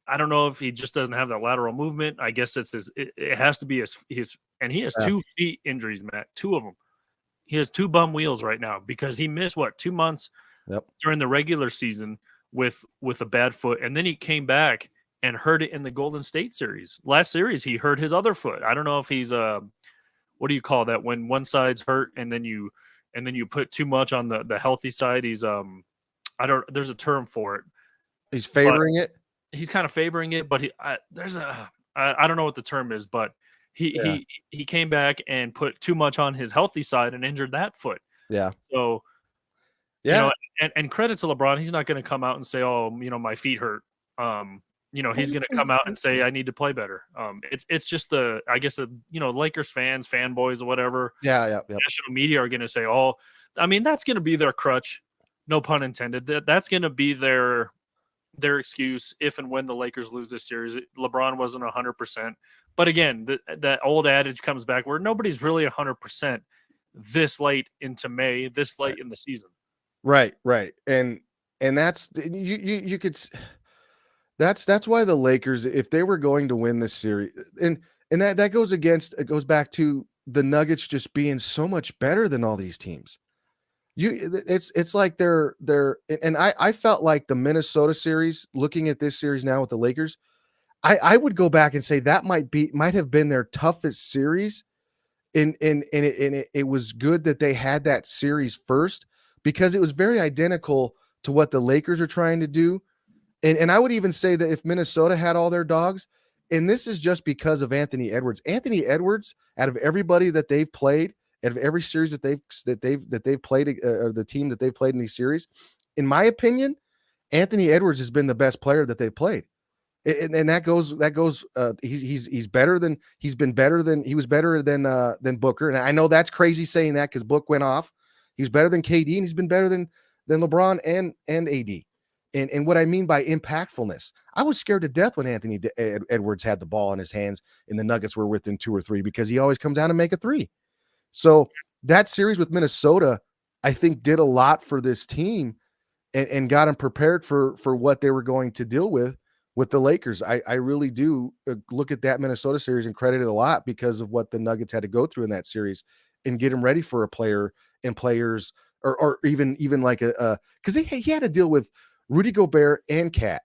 [SPEAKER 1] I don't know if he just doesn't have that lateral movement. I guess it has to be his and he has 2 feet injuries, Matt, 2 of them. He has 2 bum wheels right now because he missed 2 months during the regular season with a bad foot, and then he came back and hurt it in the Golden State series. Last series, he hurt his other foot. I don't know if he's what do you call that when one side's hurt and then you put too much on the healthy side? He's there's a term for it.
[SPEAKER 2] He's favoring it.
[SPEAKER 1] He's kind of favoring it, but I don't know what the term is, but he came back and put too much on his healthy side and injured that foot.
[SPEAKER 2] Yeah.
[SPEAKER 1] So, and credit to LeBron, he's not going to come out and say, "Oh, my feet hurt." He's going to come out and say, "I need to play better." It's just I guess Lakers fans, fanboys, or whatever.
[SPEAKER 2] Yeah.
[SPEAKER 1] National media are going to say, "Oh, I mean, that's going to be their crutch." No pun intended. That's going to be their excuse if and when the Lakers lose this series. LeBron wasn't 100%. But again, that old adage comes back where nobody's really 100% this late into May, this late in the season.
[SPEAKER 2] Right. And that's you could that's why the Lakers, if they were going to win this series, and that goes back to the Nuggets just being so much better than all these teams. It's like they're and I felt like the Minnesota series, looking at this series now with the Lakers, I would go back and say that might have been their toughest series. And it was good that they had that series first, because it was very identical to what the Lakers are trying to do. And I would even say that if Minnesota had all their dogs, and this is just because of Anthony Edwards. Anthony Edwards, out of everybody that they've played, out of every series that they've played, or the team that they've played in these series, in my opinion, Anthony Edwards has been the best player that they've played. And that goes. He's better than he was better than Booker. And I know that's crazy saying that, because Book went off. He was better than KD, and he's been better than LeBron and AD. And what I mean by impactfulness, I was scared to death when Anthony Edwards had the ball in his hands and the Nuggets were within 2 or 3, because he always comes down and make a 3. So that series with Minnesota, I think, did a lot for this team and got them prepared for what they were going to deal with the Lakers. I really do look at that Minnesota series and credit it a lot because of what the Nuggets had to go through in that series and get them ready for a player and players, or even like because he had to deal with Rudy Gobert and Cat.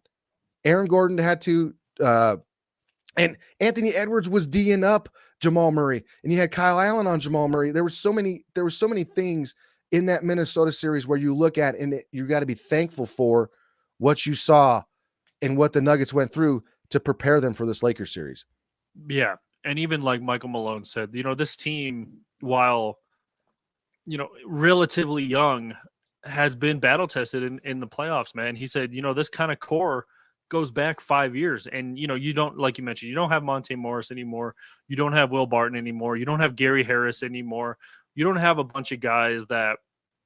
[SPEAKER 2] Aaron Gordon had to, and Anthony Edwards was D'ing up Jamal Murray, and you had Kyle Allen on Jamal Murray. There were so many things in that Minnesota series where you look at, and you got to be thankful for what you saw and what the Nuggets went through to prepare them for this Lakers series.
[SPEAKER 1] Yeah. And even like Michael Malone said, this team, while, relatively young, has been battle tested in the playoffs, man. He said, this kind of core goes back 5 years. And, you don't, like you mentioned, you don't have Monte Morris anymore. You don't have Will Barton anymore. You don't have Gary Harris anymore. You don't have a bunch of guys that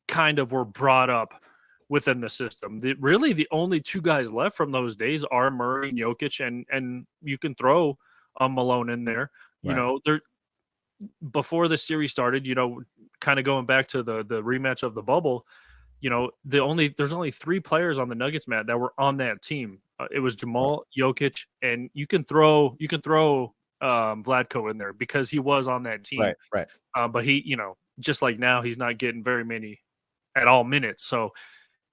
[SPEAKER 1] kind of were brought up within the system. Really, the only two guys left from those days are Murray and Jokic, and you can throw Malone in there.
[SPEAKER 2] Right.
[SPEAKER 1] They're before the series started. Kind of going back to the rematch of the bubble. There's only three players on the Nuggets, Matt, that were on that team. It was Jamal, Jokic, and you can throw Vlatko in there because he was on that team.
[SPEAKER 2] Right.
[SPEAKER 1] But he, just like now, he's not getting very many at all minutes. So,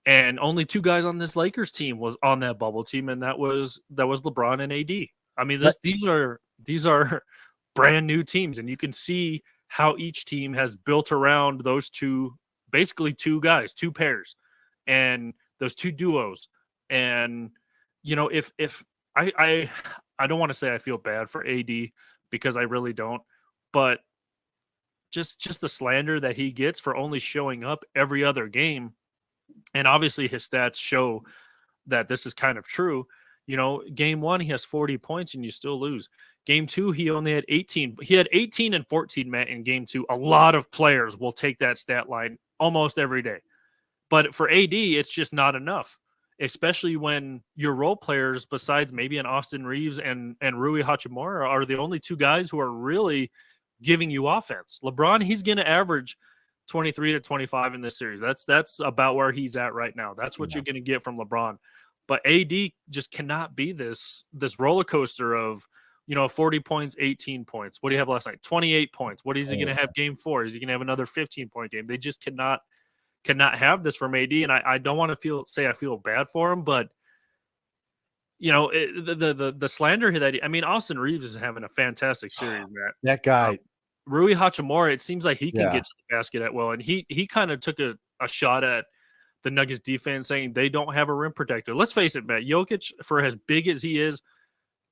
[SPEAKER 1] and only two guys on this Lakers team was on that bubble team, and that was LeBron and AD. I mean, these are brand new teams, and you can see how each team has built around those two, basically two guys, two pairs, and those two duos. And if I don't want to say I feel bad for AD because I really don't, but just the slander that he gets for only showing up every other game, and obviously his stats show that this is kind of true. Game 1 he has 40 points and you still lose. Game 2 he only had 18. He had 18 and 14, Matt, in game 2. A lot of players will take that stat line almost every day. But for AD, it's just not enough, especially when your role players, besides maybe an Austin Reeves and Rui Hachimura, are the only two guys who are really giving you offense. LeBron, he's going to average 23 to 25 in this series. That's about where he's at right now. That's what you're going to get from LeBron. But AD just cannot be this roller coaster of 40 points, 18 points. What do you have last night? 28 points. What is he going to have game 4? Is he going to have another 15-point game? They just cannot have this from AD. And I don't want to say I feel bad for him, but the slander that Austin Reeves is having a fantastic series, Matt.
[SPEAKER 2] That guy,
[SPEAKER 1] Rui Hachimura, it seems like he can get to the basket at will, and he kind of took a shot at the Nuggets defense, saying they don't have a rim protector. Let's face it, Matt. Jokic, for as big as he is,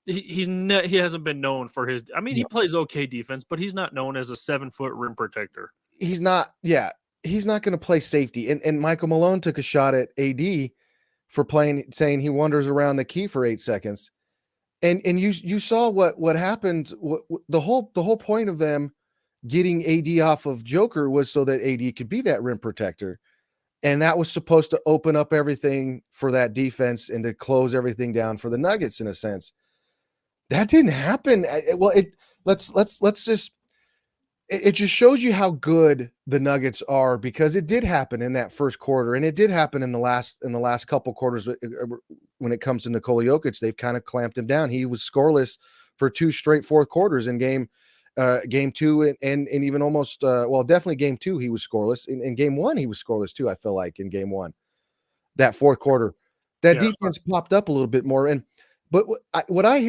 [SPEAKER 1] he hasn't been known for his. He plays okay defense, but he's not known as a 7-foot rim protector.
[SPEAKER 2] He's not. Yeah, he's not going to play safety. And Michael Malone took a shot at AD for saying he wanders around the key for 8 seconds. And you saw what happened. The whole point of them getting AD off of Joker was so that AD could be that rim protector. And that was supposed to open up everything for that defense and to close everything down for the Nuggets in a sense. That didn't happen. Well, it just shows you how good the Nuggets are, because it did happen in that first quarter, and it did happen in the last couple quarters. When it comes to Nikola Jokic, they've kind of clamped him down. He was scoreless for 2 straight fourth quarters in game 2 and even almost definitely game 2 he was scoreless. In game 1 he was scoreless too. I feel like in game 1, that fourth quarter, that defense popped up a little bit more. But what I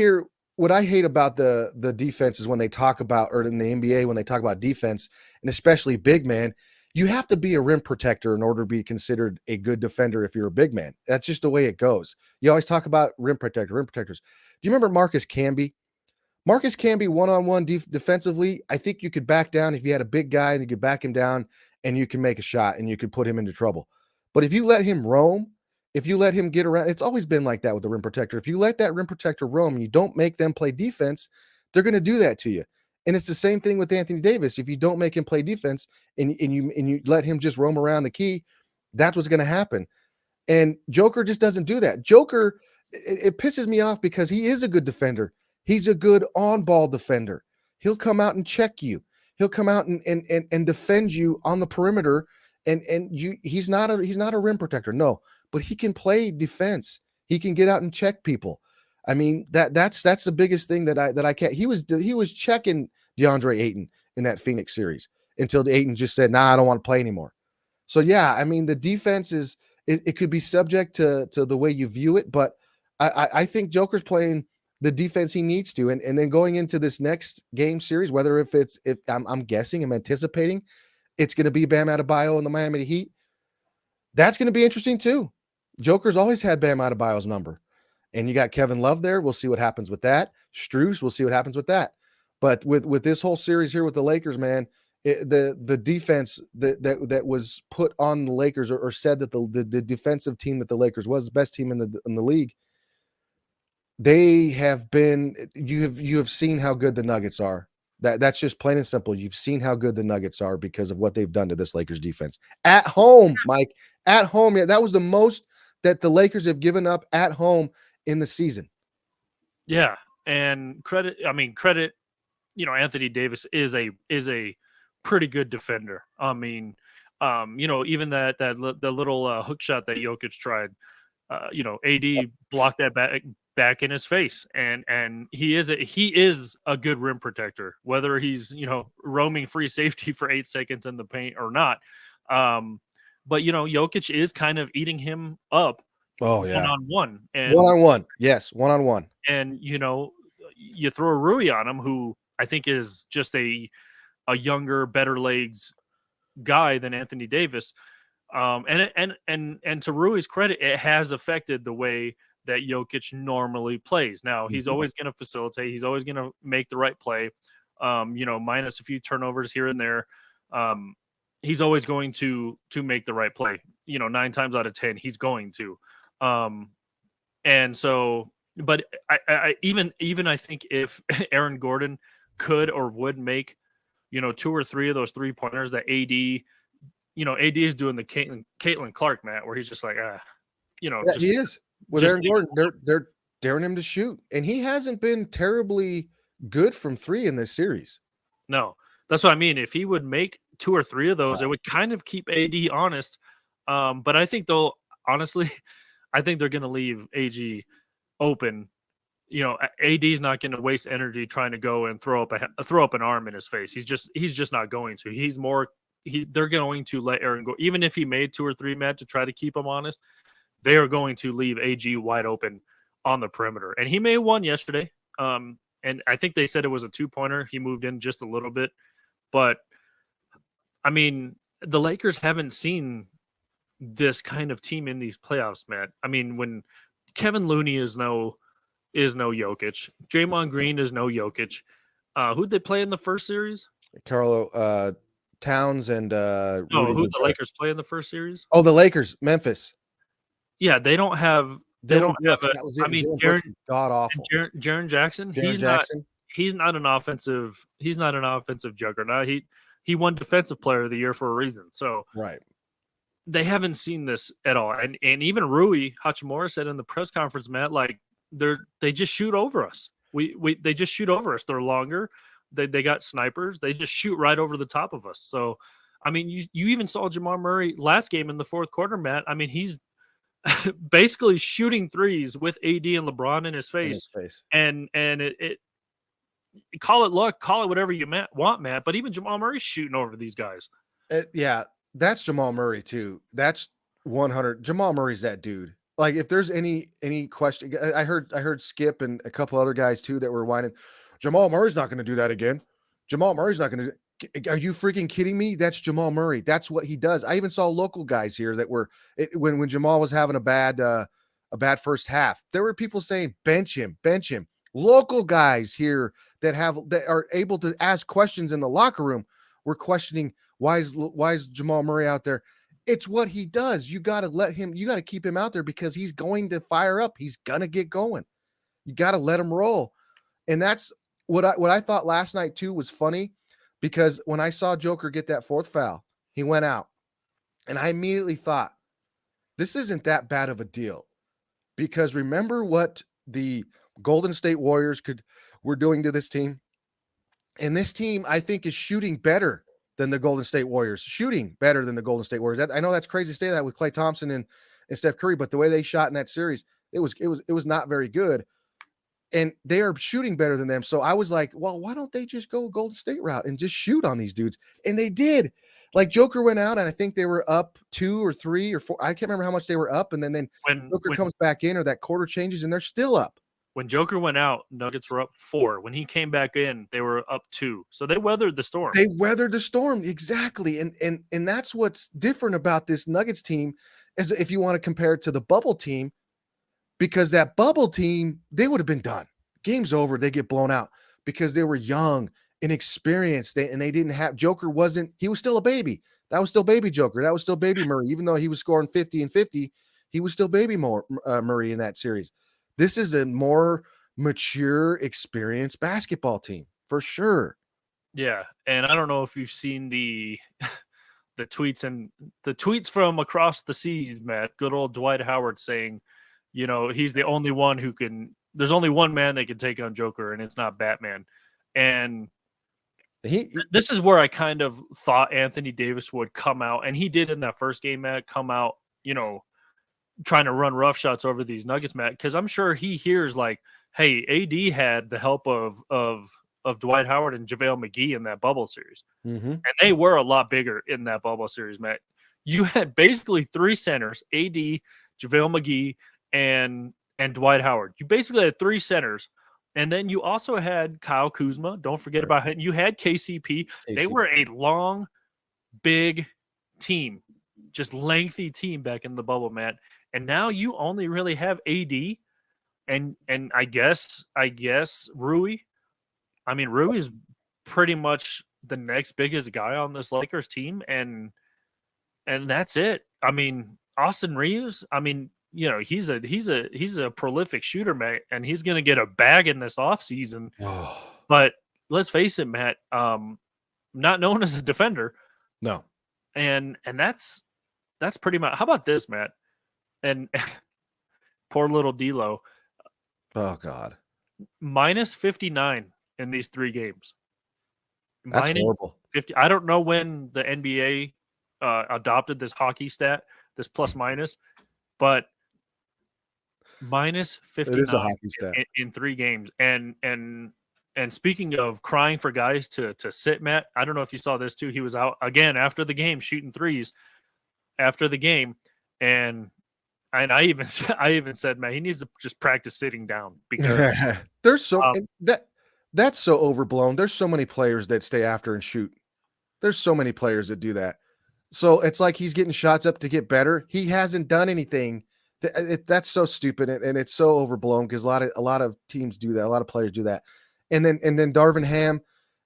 [SPEAKER 2] hate about the defense is when they talk about, or in the NBA, when they talk about defense, and especially big man, you have to be a rim protector in order to be considered a good defender if you're a big man. That's just the way it goes. You always talk about rim protectors. Do you remember Marcus Camby? Marcus Camby one-on-one defensively, I think you could back down if you had a big guy and you could back him down and you can make a shot and you could put him into trouble. But if you let him roam, if you let him get around, it's always been like that with the rim protector. If you let that rim protector roam and you don't make them play defense, they're going to do that to you. And it's the same thing with Anthony Davis. If you don't make him play defense and you let him just roam around the key, that's what's going to happen. And Joker just doesn't do that. Joker, it pisses me off because he is a good defender. He's a good on-ball defender. He'll come out and check you. He'll come out and defend you on the perimeter. And he's not a rim protector. No. But he can play defense. He can get out and check people. That's the biggest thing that I can't. He was checking DeAndre Ayton in that Phoenix series until Ayton just said, "Nah, I don't want to play anymore." So yeah, the defense is it could be subject to the way you view it, but I think Joker's playing the defense he needs to, and then going into this next game series, whether if I'm guessing, I'm anticipating it's going to be Bam Adebayo and the Miami Heat. That's going to be interesting too. Joker's always had Bam Adebayo's number. And you got Kevin Love there. We'll see what happens with that. Strus, we'll see what happens with that. But with this whole series here with the Lakers, man, The defense that was put on the Lakers, or said that the defensive team that the Lakers was the best team in the league. They have been. You have seen how good the Nuggets are. That's just plain and simple. You've seen how good the Nuggets are because of what they've done to this Lakers defense at home, Mike. At home, yeah, that was the most that the Lakers have given up at home in the season.
[SPEAKER 1] Yeah, and credit. I mean, credit. Anthony Davis is a pretty good defender. I mean, even the little hook shot that Jokic tried. AD blocked that back in his face, and he is a good rim protector, whether he's roaming free safety for 8 seconds in the paint or not. But Jokic is kind of eating him up.
[SPEAKER 2] Oh yeah,
[SPEAKER 1] one-on-one, and
[SPEAKER 2] one-on-one, yes, one-on-one,
[SPEAKER 1] and you throw a Rui on him, who I think is just a younger, better legs guy than Anthony Davis. And to Rui's credit, it has affected the way that Jokic normally plays. Now he's always going to facilitate. He's always going to make the right play. Minus a few turnovers here and there. He's always going to make the right play. 9 times out of 10, he's going to. And so, but I I think if Aaron Gordon could or would make 2 or 3 of those 3-pointers that AD. AD is doing the Caitlin Clark, Matt, where he's just like,
[SPEAKER 2] yeah, he is with Aaron Gordon. They're daring him to shoot, and he hasn't been terribly good from 3 in this series.
[SPEAKER 1] No, that's what I mean. If he would make 2 or 3 of those, it would kind of keep AD honest. But I think honestly, I think they're going to leave AG open. AD's not going to waste energy trying to go and throw up an arm in his face. He's just not going to. They're going to let Aaron go, even if he made 2 or 3, Matt, to try to keep him honest. They are going to leave AG wide open on the perimeter, and he made one yesterday. And I think they said it was a 2-pointer. He moved in just a little bit, but I mean, the Lakers haven't seen this kind of team in these playoffs, Matt. I mean, when Kevin Looney is no Jokic, Draymond Green is no Jokic. Who'd they play in the first series?
[SPEAKER 2] Carlo Towns and
[SPEAKER 1] who the Lakers play in the first series?
[SPEAKER 2] Oh, the Lakers, Memphis.
[SPEAKER 1] Yeah, they don't have. I mean,
[SPEAKER 2] god awful.
[SPEAKER 1] Jaren Jackson. He's not an offensive. He's not an offensive juggernaut. He won Defensive Player of the Year for a reason. So
[SPEAKER 2] right,
[SPEAKER 1] they haven't seen this at all. And even Rui Hachimura said in the press conference, Matt, like they just shoot over us. They just shoot over us. They're longer. They got snipers. They just shoot right over the top of us. So, I mean, you even saw Jamal Murray last game in the fourth quarter, Matt. I mean, he's basically shooting threes with AD and LeBron in his face. And it call it luck, call it whatever you want, Matt. But even Jamal Murray's shooting over these guys.
[SPEAKER 2] Yeah, that's Jamal Murray too. That's 100. Jamal Murray's that dude. Like, if there's any question, I heard Skip and a couple other guys too that were whining, Jamal Murray's not going to do that again. Jamal Murray's not going to. Are you freaking kidding me? That's Jamal Murray. That's what he does. I even saw local guys here that were when Jamal was having a bad first half. There were people saying bench him. Local guys here that are able to ask questions in the locker room were questioning why is Jamal Murray out there? It's what he does. You got to keep him out there because he's going to fire up. He's going to get going. You got to let him roll. And that's what I thought last night too was funny, because when I saw Joker get that 4th foul, he went out, and I immediately thought, this isn't that bad of a deal, because remember what the Golden State Warriors were doing to this team, and this team I think is shooting better than the Golden State Warriors. I know that's crazy to say that with Klay Thompson and Steph Curry, but the way they shot in that series, it was not very good. And they are shooting better than them. So I was like, well, why don't they just go Golden State route and just shoot on these dudes? And they did. Like, Joker went out, and I think they were up 2 or 3 or 4. I can't remember how much they were up. And then Joker comes back in, or that quarter changes, and they're still up.
[SPEAKER 1] When Joker went out, Nuggets were up 4. When he came back in, they were up 2. So they weathered the storm.
[SPEAKER 2] Exactly. And that's what's different about this Nuggets team, is if you want to compare it to the bubble team, because that bubble team, they would have been done. Game's over. They get blown out because they were young inexperienced. They didn't have Joker he was still a baby. That was still baby Joker. That was still baby Murray. Even though he was scoring 50 and 50, he was still baby Murray in that series. This is a more mature, experienced basketball team for sure.
[SPEAKER 1] Yeah, and I don't know if you've seen the the tweets from across the seas, Matt. Good old Dwight Howard saying, he's the only one who can. There's only one man that can take on Joker, and it's not Batman. And this is where I kind of thought Anthony Davis would come out, and he did in that first game, Matt, come out, trying to run rough shots over these Nuggets, Matt, because I'm sure he hears like, hey, AD had the help of Dwight Howard and JaVale McGee in that bubble series.
[SPEAKER 2] Mm-hmm.
[SPEAKER 1] And they were a lot bigger in that bubble series, Matt. You had basically three centers, AD, JaVale McGee, and Dwight Howard. You basically had three centers. And then you also had Kyle Kuzma. Don't forget about him. You had KCP. They were a long, big team, just lengthy team back in the bubble, Matt. And now you only really have AD and I guess Rui. I mean, Rui's pretty much the next biggest guy on this Lakers team, and that's it. I mean, Austin Reeves, I mean, he's a prolific shooter, Matt, and he's going to get a bag in this offseason.
[SPEAKER 2] Oh.
[SPEAKER 1] But let's face it, Matt, not known as a defender.
[SPEAKER 2] No.
[SPEAKER 1] And that's pretty much. How about this, Matt? And poor little D'Lo.
[SPEAKER 2] Oh God.
[SPEAKER 1] Minus 59 in these 3 games.
[SPEAKER 2] That's horrible.
[SPEAKER 1] 50. I don't know when the NBA adopted this hockey stat, this plus minus, but minus 59
[SPEAKER 2] it is a hockey stat.
[SPEAKER 1] In 3 games. And speaking of crying for guys to sit, Matt, I don't know if you saw this too. He was out again after the game shooting threes after the game, and I even said, man, he needs to just practice sitting down because
[SPEAKER 2] there's that's so overblown. There's so many players that stay after and shoot. There's so many players that do that. So it's like he's getting shots up to get better. He hasn't done anything. That's so stupid and it's so overblown because a lot of teams do that. A lot of players do that. And then Darvin Ham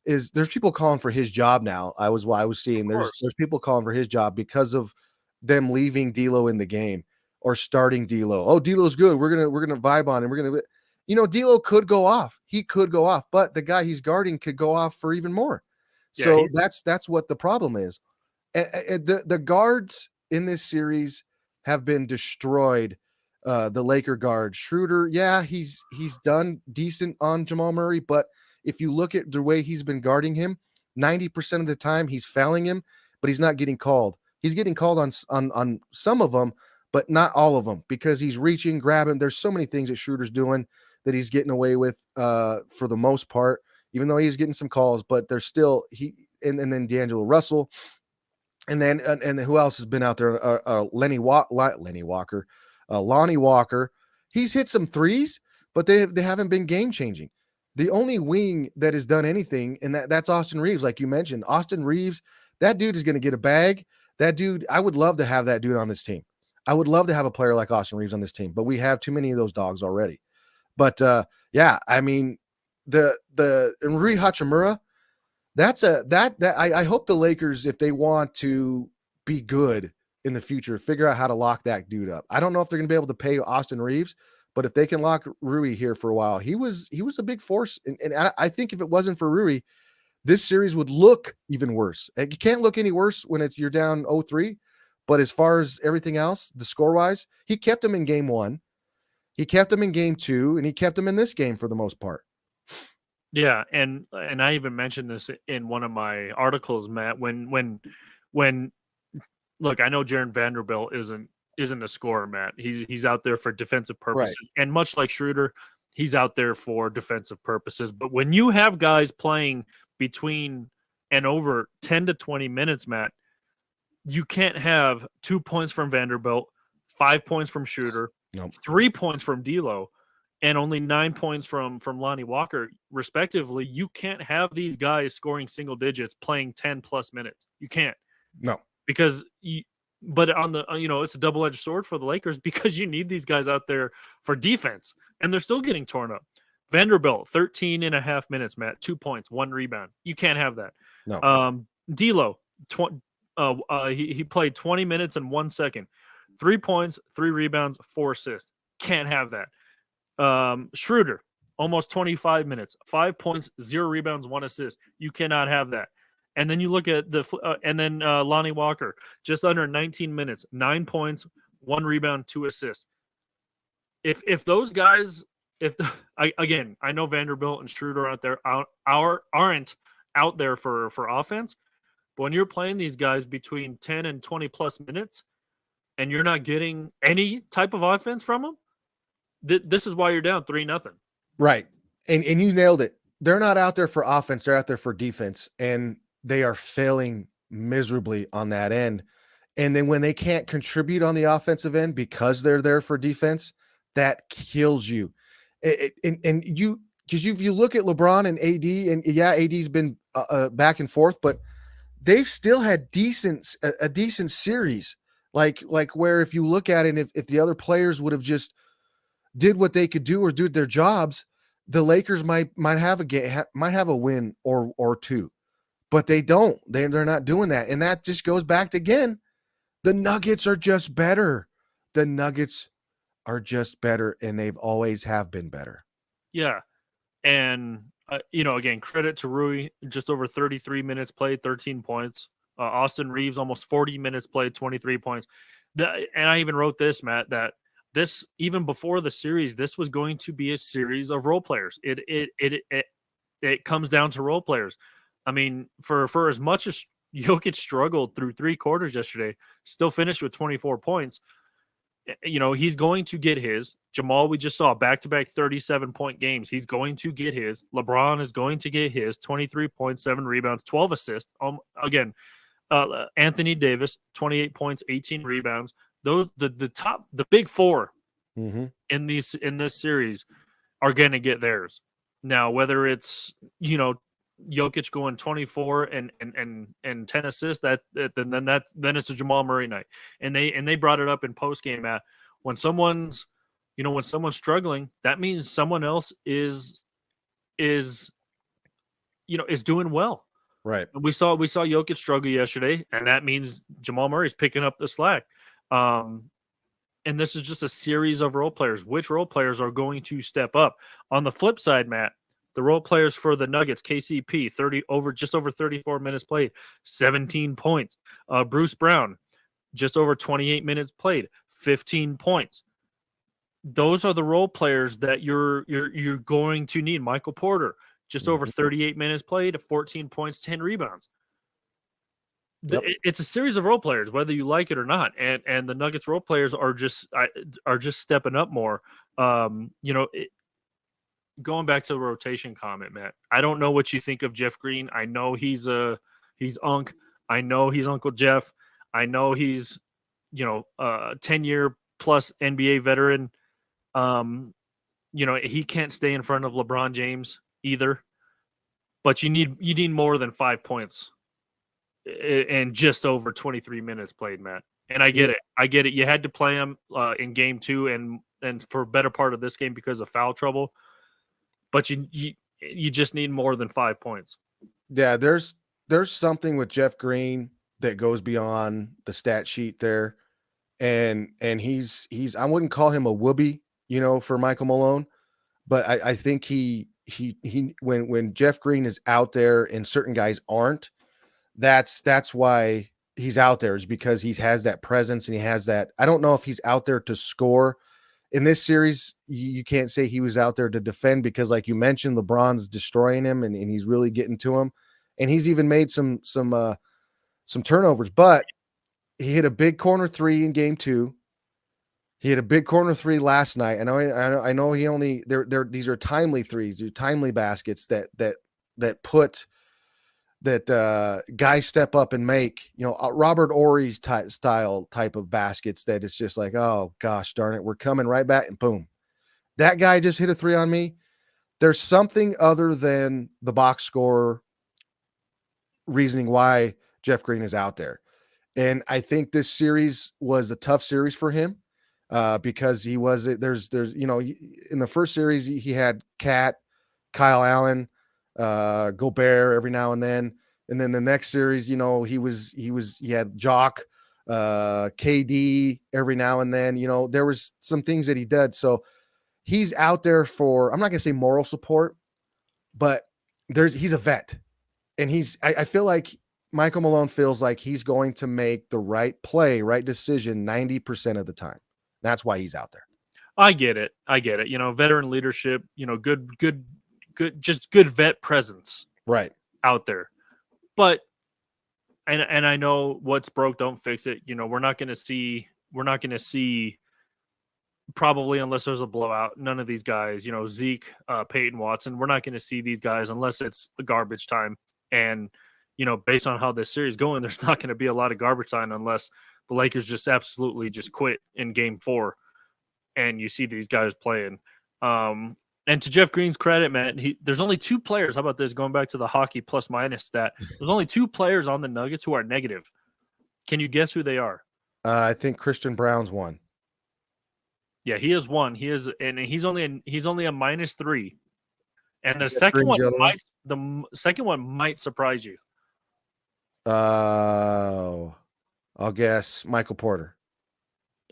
[SPEAKER 2] there's people calling for his job now. I was seeing there's people calling for his job because of them leaving D'Lo in the game. Or starting D'Lo. Oh, D'Lo's good. We're gonna vibe on him. We're gonna, D'Lo could go off. He could go off, but the guy he's guarding could go off for even more. So that's what the problem is. The guards in this series have been destroyed. The Laker guard Schroeder, he's done decent on Jamal Murray, but if you look at the way he's been guarding him, 90% of the time he's fouling him, but he's not getting called. He's getting called on some of them. But not all of them because he's reaching, grabbing. There's so many things that Schroeder's doing that he's getting away with for the most part, even though he's getting some calls, but there's still and then D'Angelo Russell. And then who else has been out there? Lonnie Walker. He's hit some threes, but they haven't been game changing. The only wing that has done anything, and that's Austin Reeves, like you mentioned. Austin Reeves, that dude is going to get a bag. That dude, I would love to have that dude on this team. I would love to have a player like Austin Reeves on this team, but we have too many of those dogs already. But I mean, the Rui Hachimura, I hope the Lakers, if they want to be good in the future, figure out how to lock that dude up. I don't know if they're going to be able to pay Austin Reeves, but if they can lock Rui here for a while, he was a big force. And I think if it wasn't for Rui, this series would look even worse. You can't look any worse when you're down 0-3. But as far as everything else, the score-wise, he kept them in game 1. He kept them in game 2, and he kept them in this game for the most part.
[SPEAKER 1] Yeah, and I even mentioned this in one of my articles, Matt. When look, I know Jaron Vanderbilt isn't a scorer, Matt. He's out there for defensive purposes, right. And much like Schroeder, he's out there for defensive purposes. But when you have guys playing between and over 10 to 20 minutes, Matt, you can't have 2 points from Vanderbilt, 5 points from Schroeder, 3 points from D'Lo, and only 9 points from Lonnie Walker, respectively. You can't have these guys scoring single digits playing 10 plus minutes. You can't.
[SPEAKER 2] No.
[SPEAKER 1] Because but on the it's a double-edged sword for the Lakers because you need these guys out there for defense, and they're still getting torn up. Vanderbilt, 13 and a half minutes, Matt. 2 points, 1 rebound. You can't have that.
[SPEAKER 2] No.
[SPEAKER 1] D'Lo, he played 20 minutes and 1 second. 3 points, 3 rebounds, 4 assists. Can't have that. Schroeder, almost 25 minutes, 5 points, 0 rebounds, 1 assist. You cannot have that. And then you look at Lonnie Walker, just under 19 minutes, 9 points, 1 rebound, 2 assists. If those guys, I know Vanderbilt and Schroeder aren't out there for offense, but when you're playing these guys between 10 and 20 plus minutes, and you're not getting any type of offense from them, this is why you're down 3-0.
[SPEAKER 2] Right. And you nailed it. They're not out there for offense. They're out there for defense, and they are failing miserably on that end. And then when they can't contribute on the offensive end because they're there for defense, that kills you. And you, because if you look at LeBron and AD, and yeah, AD's been back and forth, but they've still had a decent series. Like where if you look at it, if the other players would have just did what they could do or do their jobs, the Lakers might have a win or two, but they don't. They're not doing that, and that just goes back to, again, the Nuggets are just better. The Nuggets are just better, and they've always have been better.
[SPEAKER 1] Yeah, and again, credit to Rui, just over 33 minutes played, 13 points. Austin Reeves, almost 40 minutes played, 23 points. And I even wrote this, Matt, that this, even before the series, this was going to be a series of role players. It comes down to role players. I mean, for as much as Jokic struggled through 3 quarters yesterday, still finished with 24 points. He's going to get his. Jamal, we just saw back-to-back 37-point games. He's going to get his. LeBron is going to get his 23 points, 7 rebounds, 12 assists. Again, Anthony Davis, 28 points, 18 rebounds. Those the big 4 in this series are going to get theirs. Now, whether it's Jokic going 24 and 10 assists, then it's a Jamal Murray night. And they brought it up in post game, Matt. When someone's struggling, that means someone else is doing well.
[SPEAKER 2] Right.
[SPEAKER 1] We saw Jokic struggle yesterday, and that means Jamal Murray's picking up the slack. And this is just a series of role players. Which role players are going to step up? On the flip side, Matt, the role players for the Nuggets, KCP, just over 34 minutes played, 17 points. Bruce Brown, just over 28 minutes played, 15 points. Those are the role players that you're going to need. Michael Porter, just over 38 minutes played, 14 points, 10 rebounds. Yep. It's a series of role players, whether you like it or not, and the Nuggets role players are just stepping up more. Going back to the rotation comment, Matt, I don't know what you think of Jeff Green. I know he's Unc. I know he's Uncle Jeff. I know he's 10-year plus NBA veteran. He can't stay in front of LeBron James either. But you need more than 5 points and just over 23 minutes played, Matt. And I get it. You had to play him in game 2 and for a better part of this game because of foul trouble. But you just need more than 5 points.
[SPEAKER 2] Yeah, there's something with Jeff Green that goes beyond the stat sheet there. And he's I wouldn't call him a whoopee, for Michael Malone, but I think he when Jeff Green is out there and certain guys aren't, that's why he's out there, is because he has that presence and he has that. I don't know if he's out there to score. In this series, you can't say he was out there to defend because, like you mentioned, LeBron's destroying him and he's really getting to him. And he's even made some turnovers, but he hit a big corner 3 in game 2. He hit a big corner 3 last night. I know he only these are timely threes, they're timely baskets that put that guys step up and make, Robert Ory's style type of baskets that it's just like, oh gosh darn it, we're coming right back, and boom, that guy just hit a 3 on me. There's something other than the box score reasoning why Jeff Green is out there. And I think this series was a tough series for him because he was, there's in the first series he had Cat, Kyle Allen, Gobert every now and then. And then the next series, he had Jock, KD every now and then. There was some things that he did. So he's out there for, I'm not going to say moral support, but he's a vet. And I feel like Michael Malone feels like he's going to make the right play, right decision 90% of the time. That's why he's out there.
[SPEAKER 1] I get it. Veteran leadership, good, just good vet presence
[SPEAKER 2] right
[SPEAKER 1] out there. But and I know what's broke, don't fix it. We're not going to see probably, unless there's a blowout, none of these guys, Zeke, Peyton Watson, we're not going to see these guys unless it's a garbage time. And, based on how this series is going, there's not going to be a lot of garbage time unless the Lakers just absolutely just quit in game 4 and you see these guys playing. And to Jeff Green's credit, man, there's only 2 players. How about this? Going back to the hockey plus minus stat, there's only 2 players on the Nuggets who are negative. Can you guess who they are?
[SPEAKER 2] I think Christian Brown's one.
[SPEAKER 1] Yeah, he is one. He's only a -3. And the second one might surprise you.
[SPEAKER 2] I'll guess Michael Porter.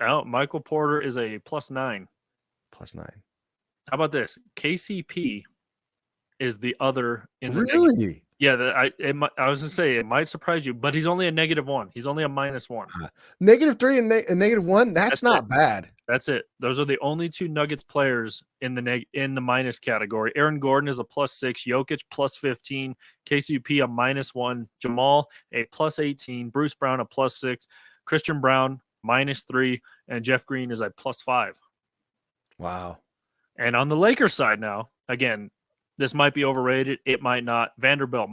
[SPEAKER 1] Oh, Michael Porter is a +9.
[SPEAKER 2] +9.
[SPEAKER 1] How about this? KCP is the other in the
[SPEAKER 2] really?
[SPEAKER 1] Negative. Yeah, I was going to say it might surprise you, but he's only a -1. He's only a -1.
[SPEAKER 2] -3 and -1. That's not bad.
[SPEAKER 1] That's it. Those are the only 2 Nuggets players in the minus category. Aaron Gordon is a +6, Jokic +15, KCP a -1, Jamal a +18, Bruce Brown a +6, Christian Brown -3, and Jeff Green is a +5.
[SPEAKER 2] Wow.
[SPEAKER 1] And on the Lakers side now, again, this might be overrated. It might not. Vanderbilt,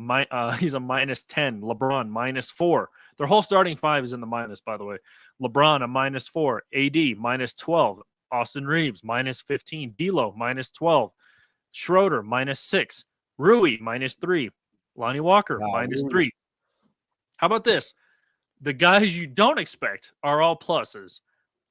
[SPEAKER 1] he's a -10. LeBron -4. Their whole starting 5 is in the minus, by the way. LeBron a -4. AD -12. Austin Reeves -15. D'Lo -12. Schroeder -6. Rui -3. Lonnie Walker -3. How about this? The guys you don't expect are all pluses.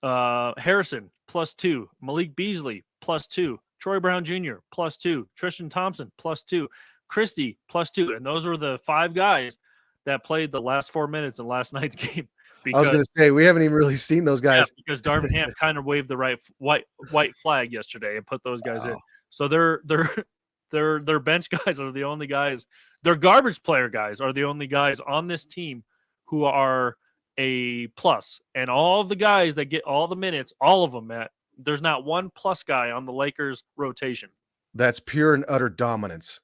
[SPEAKER 1] Harrison +2. Malik Beasley +2. Troy Brown Jr. +2. Tristan Thompson +2. Christie +2. And those were the 5 guys that played the last 4 minutes in last night's game.
[SPEAKER 2] I was going to say, we haven't even really seen those guys.
[SPEAKER 1] Yeah, because Darvin Ham kind of waved the white flag yesterday and put those guys in. So their bench guys are the only guys. Their garbage player guys are the only guys on this team who are a plus. And all of the guys that get all the minutes, all of them, Matt, there's not one plus guy on the Lakers rotation.
[SPEAKER 2] That's pure and utter dominance.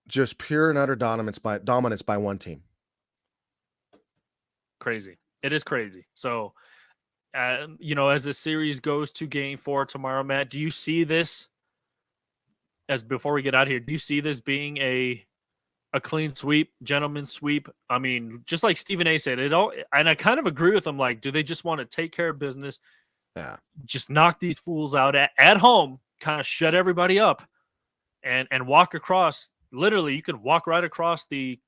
[SPEAKER 2] Just pure and utter dominance by one team.
[SPEAKER 1] Crazy. It is crazy. So, as the series goes to game 4 tomorrow, Matt, do you see this before we get out of here, do you see this being a clean sweep, gentleman's sweep? I mean, just like Stephen A said, and I kind of agree with him. Like, do they just want to take care of business?
[SPEAKER 2] Yeah.
[SPEAKER 1] Just knock these fools out at home, kind of shut everybody up and walk across. Literally, you can walk right across the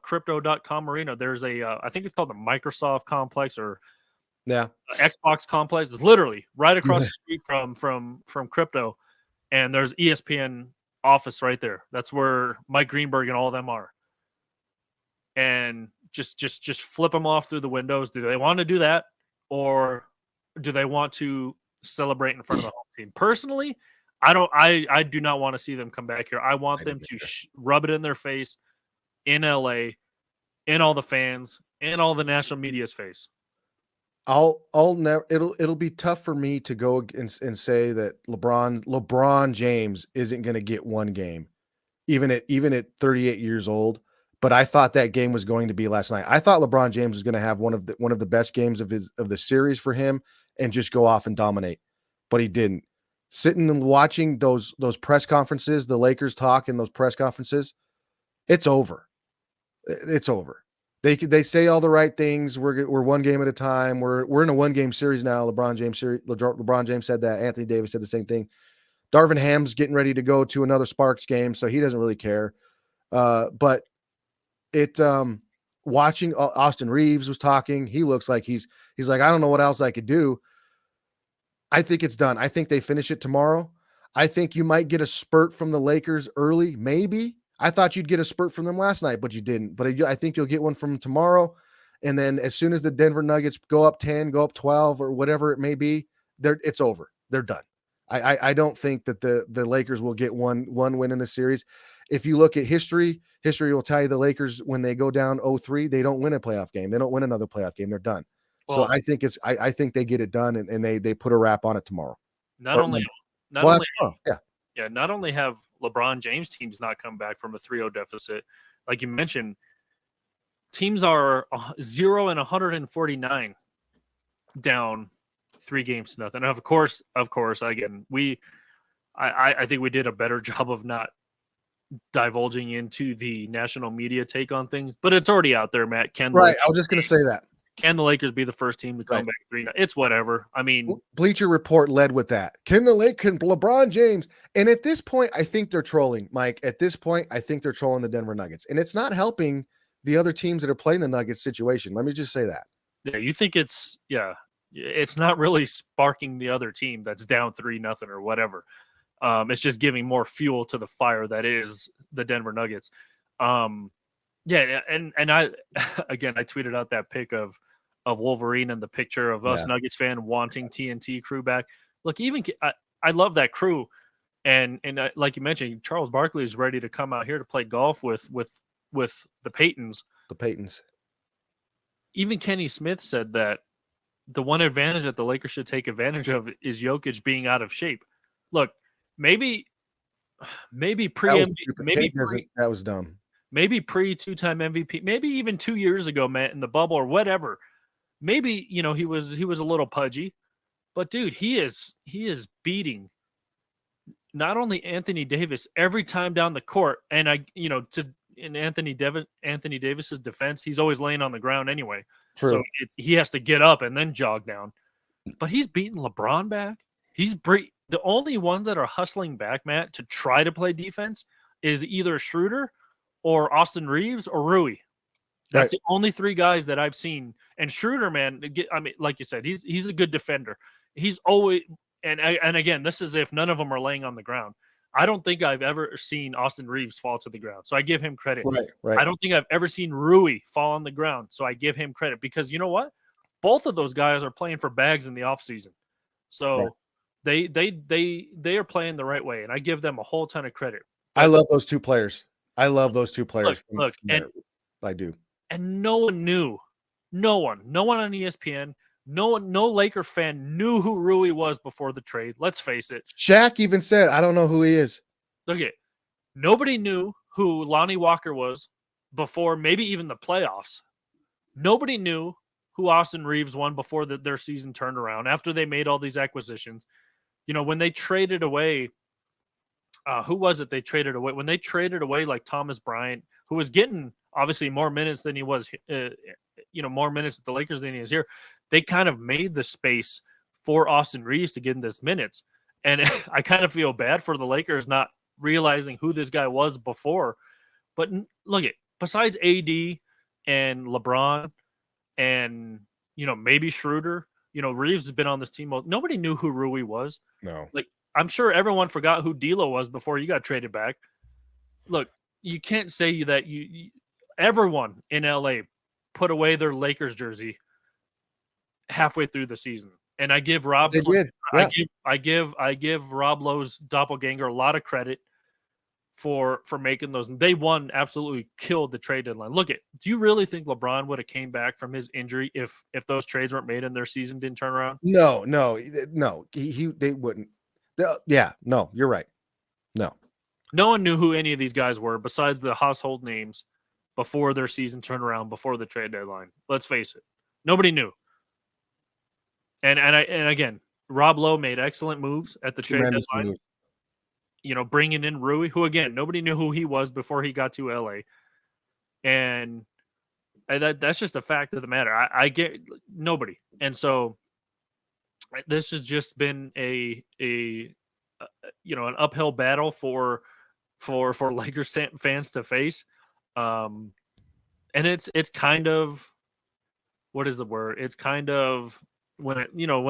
[SPEAKER 1] crypto.com arena. There's I think it's called the Microsoft complex or Xbox complex. It's literally right across the street from crypto. And there's ESPN office right there. That's where Mike Greenberg and all of them are. And just flip them off through the windows. Do they want to do that? Or do they want to celebrate in front of the home team? Personally, I do not want to see them come back here. I want them to rub it in their face in LA, in all the fans, in all the national media's face.
[SPEAKER 2] I'll never. It'll be tough for me to go and say that LeBron James isn't going to get one game, even at 38 years old. But I thought that game was going to be last night. I thought LeBron James was going to have one of the best games of the series for him and just go off and dominate, but he didn't. Sitting and watching those press conferences, the Lakers talk in those press conferences, it's over. It's over. They say all the right things. We're one game at a time. We're in a 1-game series now. LeBron James said that. Anthony Davis said the same thing. Darvin Ham's getting ready to go to another Sparks game, so he doesn't really care. But watching Austin Reeves was talking. He looks like he's like, I don't know what else I could do. I think it's done. I think they finish it tomorrow. I think you might get a spurt from the Lakers early, maybe. I thought you'd get a spurt from them last night, but you didn't. But I think you'll get one from tomorrow. And then as soon as the Denver Nuggets go up 10, go up 12, or whatever it may be, it's over. They're done. I don't think that the Lakers will get one win in the series. If you look at history will tell you the Lakers, when they go down 0-3, they don't win a playoff game. They don't win another playoff game. They're done.
[SPEAKER 1] Well,
[SPEAKER 2] so I think they get it done, and they put a wrap on it tomorrow.
[SPEAKER 1] Not only have LeBron James teams not come back from a 3-0 deficit, like you mentioned, teams are 0-149 down 3-0. Of course, again, I think we did a better job of not divulging into the national media take on things, but it's already out there, Matt.
[SPEAKER 2] I was just going to say that.
[SPEAKER 1] Can the Lakers be the first team to come back 3-0? It's whatever. I mean,
[SPEAKER 2] Bleacher Report led with that. Can LeBron James? And at this point, I think they're trolling, Mike. At this point, I think they're trolling the Denver Nuggets, and it's not helping the other teams that are playing the Nuggets situation. Let me just say that.
[SPEAKER 1] Yeah, you think it's not really sparking the other team that's down 3-0 or whatever. It's just giving more fuel to the fire that is the Denver Nuggets. And I tweeted out that pic of Wolverine and the picture of us Nuggets fan wanting TNT crew back. Look, I love that crew, and like you mentioned, Charles Barkley is ready to come out here to play golf with the Paytons.
[SPEAKER 2] The Paytons.
[SPEAKER 1] Even Kenny Smith said that the one advantage that the Lakers should take advantage of is Jokic being out of shape. Look, maybe
[SPEAKER 2] that was dumb.
[SPEAKER 1] Maybe pre 2-time MVP, maybe even 2 years ago, Matt, in the bubble or whatever. Maybe, he was a little pudgy, but dude, he is beating not only Anthony Davis every time down the court, and in Anthony Davis's defense, he's always laying on the ground anyway.
[SPEAKER 2] True.
[SPEAKER 1] So he has to get up and then jog down. But he's beating LeBron back. The only ones that are hustling back, Matt, to try to play defense is either Schroeder or Austin Reeves or Rui. That's the only three guys that I've seen. And Schroeder, man, like you said, he's a good defender. He's always and again, this is if none of them are laying on the ground. I don't think I've ever seen Austin Reeves fall to the ground, so I give him credit.
[SPEAKER 2] Right.
[SPEAKER 1] I don't think I've ever seen Rui fall on the ground, so I give him credit because you know what? Both of those guys are playing for bags in the offseason. So they are playing the right way, and I give them a whole ton of credit.
[SPEAKER 2] I love those two players. I do.
[SPEAKER 1] And no one knew. No one on ESPN, no Laker fan knew who Rui was before the trade. Let's face it.
[SPEAKER 2] Shaq even said, I don't know who he is.
[SPEAKER 1] Okay. Nobody knew who Lonnie Walker was before maybe even the playoffs. Nobody knew who Austin Reeves won before their season turned around after they made all these acquisitions. When they traded away, who was it they traded away? When they traded away like Thomas Bryant, who was getting obviously more minutes than he was, more minutes at the Lakers than he is here, they kind of made the space for Austin Reeves to get in this minutes. And I kind of feel bad for the Lakers not realizing who this guy was before. But look besides AD and LeBron and, maybe Schroeder, Reeves has been on this team. Nobody knew who Rui was.
[SPEAKER 2] No.
[SPEAKER 1] Like, I'm sure everyone forgot who D'Lo was before you got traded back. Look, you can't say that everyone in LA put away their Lakers jersey halfway through the season. And I give Rob I give Rob Lowe's doppelganger a lot of credit for making those. They absolutely killed the trade deadline. Do you really think LeBron would have came back from his injury if those trades weren't made and their season didn't turn around?
[SPEAKER 2] No. They wouldn't. No, you're right.
[SPEAKER 1] No one knew who any of these guys were besides the household names before their season turned around, before the trade deadline. Let's face it. Nobody knew. And again, Rob Lowe made excellent moves at the trade deadline. Bringing in Rui, who again, nobody knew who he was before he got to LA. And that's just a fact of the matter. I get nobody. And so this has just been an uphill battle for Lakers fans to face. And it's kind of, what is the word? It's kind of when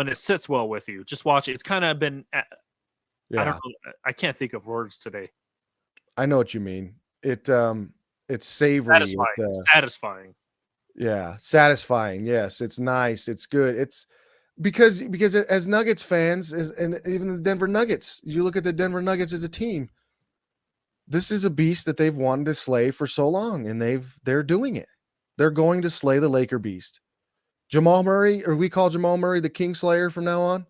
[SPEAKER 1] it sits well with you, just watch it. It's kind of been I don't
[SPEAKER 2] Yeah,
[SPEAKER 1] know. I can't think of words today.
[SPEAKER 2] I know what you mean. It's savory.
[SPEAKER 1] Satisfying. Satisfying.
[SPEAKER 2] Yeah, satisfying. Yes, it's nice. It's good. It's because as Nuggets fans, and even the Denver Nuggets, you look at the Denver Nuggets as a team. This is a beast that they've wanted to slay for so long, and they're doing it. They're going to slay the Laker beast. Jamal Murray, or we call Jamal Murray the King Slayer from now on.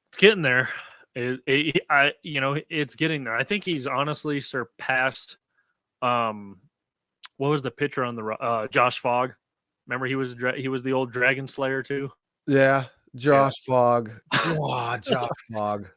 [SPEAKER 1] It's getting there. It's getting there. I think he's honestly surpassed. What was the pitcher on the Josh Fogg? Remember he was the old Dragon Slayer too.
[SPEAKER 2] Yeah,
[SPEAKER 1] Yeah.
[SPEAKER 2] Josh Fogg. God, Josh Fogg.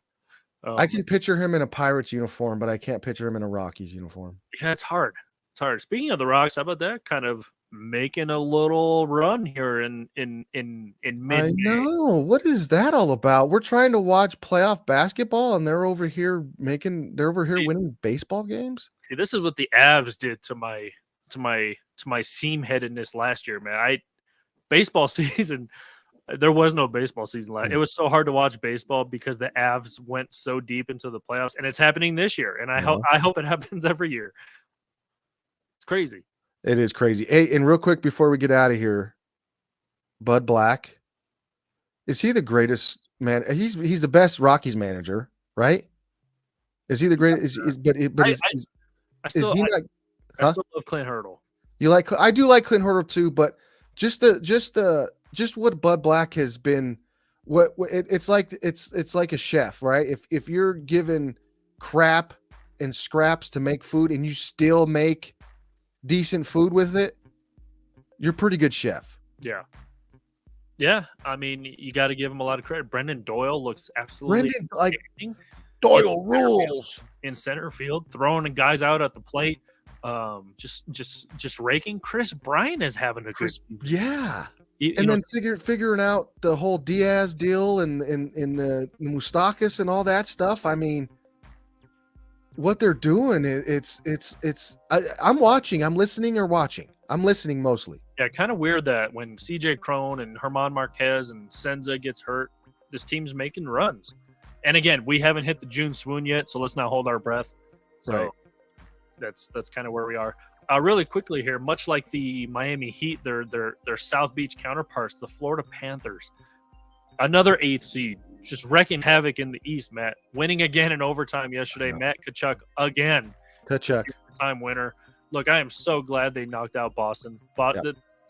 [SPEAKER 2] I
[SPEAKER 1] Um,
[SPEAKER 2] can picture him in a Pirates uniform, but I can't picture him in a Rockies uniform.
[SPEAKER 1] yeah, it's hard. It's hard. Speaking of the Rocks, how about that? Kind of making a little run here in
[SPEAKER 2] I
[SPEAKER 1] mid May.
[SPEAKER 2] know. What is that all about? We're trying to watch playoff basketball, and they're over here
[SPEAKER 1] See,
[SPEAKER 2] winning baseball games.
[SPEAKER 1] see, this is what the Avs did to my seam headedness last year, man. Baseball season. There was no baseball season last. It was so hard to watch baseball because the Avs went so deep into the playoffs, and it's happening this year. And I hope it happens every year. It's crazy.
[SPEAKER 2] It is crazy. Hey, and real quick before we get out of here, Bud Black, is he the greatest man? He's the best Rockies manager, right? Is he the greatest?
[SPEAKER 1] I, I, I
[SPEAKER 2] Is
[SPEAKER 1] still
[SPEAKER 2] he
[SPEAKER 1] I,
[SPEAKER 2] not?
[SPEAKER 1] I
[SPEAKER 2] Huh?
[SPEAKER 1] still love Clint Hurdle.
[SPEAKER 2] You like? I do like Clint Hurdle too, but just what Bud Black has been. It's like a chef, right? If you're given crap and scraps to make food and you still make decent food with it, you're a pretty good chef.
[SPEAKER 1] Yeah. Yeah. I mean, you got to give him a lot of credit. Brendan Doyle looks absolutely outstanding
[SPEAKER 2] Doyle rules.
[SPEAKER 1] in center field, throwing guys out at the plate. Just raking. Chris Bryant is having a good season.
[SPEAKER 2] Yeah.
[SPEAKER 1] You
[SPEAKER 2] And
[SPEAKER 1] know,
[SPEAKER 2] then figuring out the whole Diaz deal and the Moustakas and all that stuff. I mean, what they're doing, I'm watching. I'm listening or watching. I'm listening mostly.
[SPEAKER 1] yeah, kind of weird that when CJ Crone and Herman Marquez and Senza gets hurt, this team's making runs. And again, we haven't hit the June swoon yet, so let's not hold our breath. So
[SPEAKER 2] Right.
[SPEAKER 1] that's kind of where we are. Really quickly here, much like the Miami Heat, their South Beach counterparts, the Florida Panthers, another 8th seed, just wrecking havoc in the East. Matt winning again in overtime yesterday. Matt Tkachuk again, time winner. Look, I am so glad they knocked out Boston. But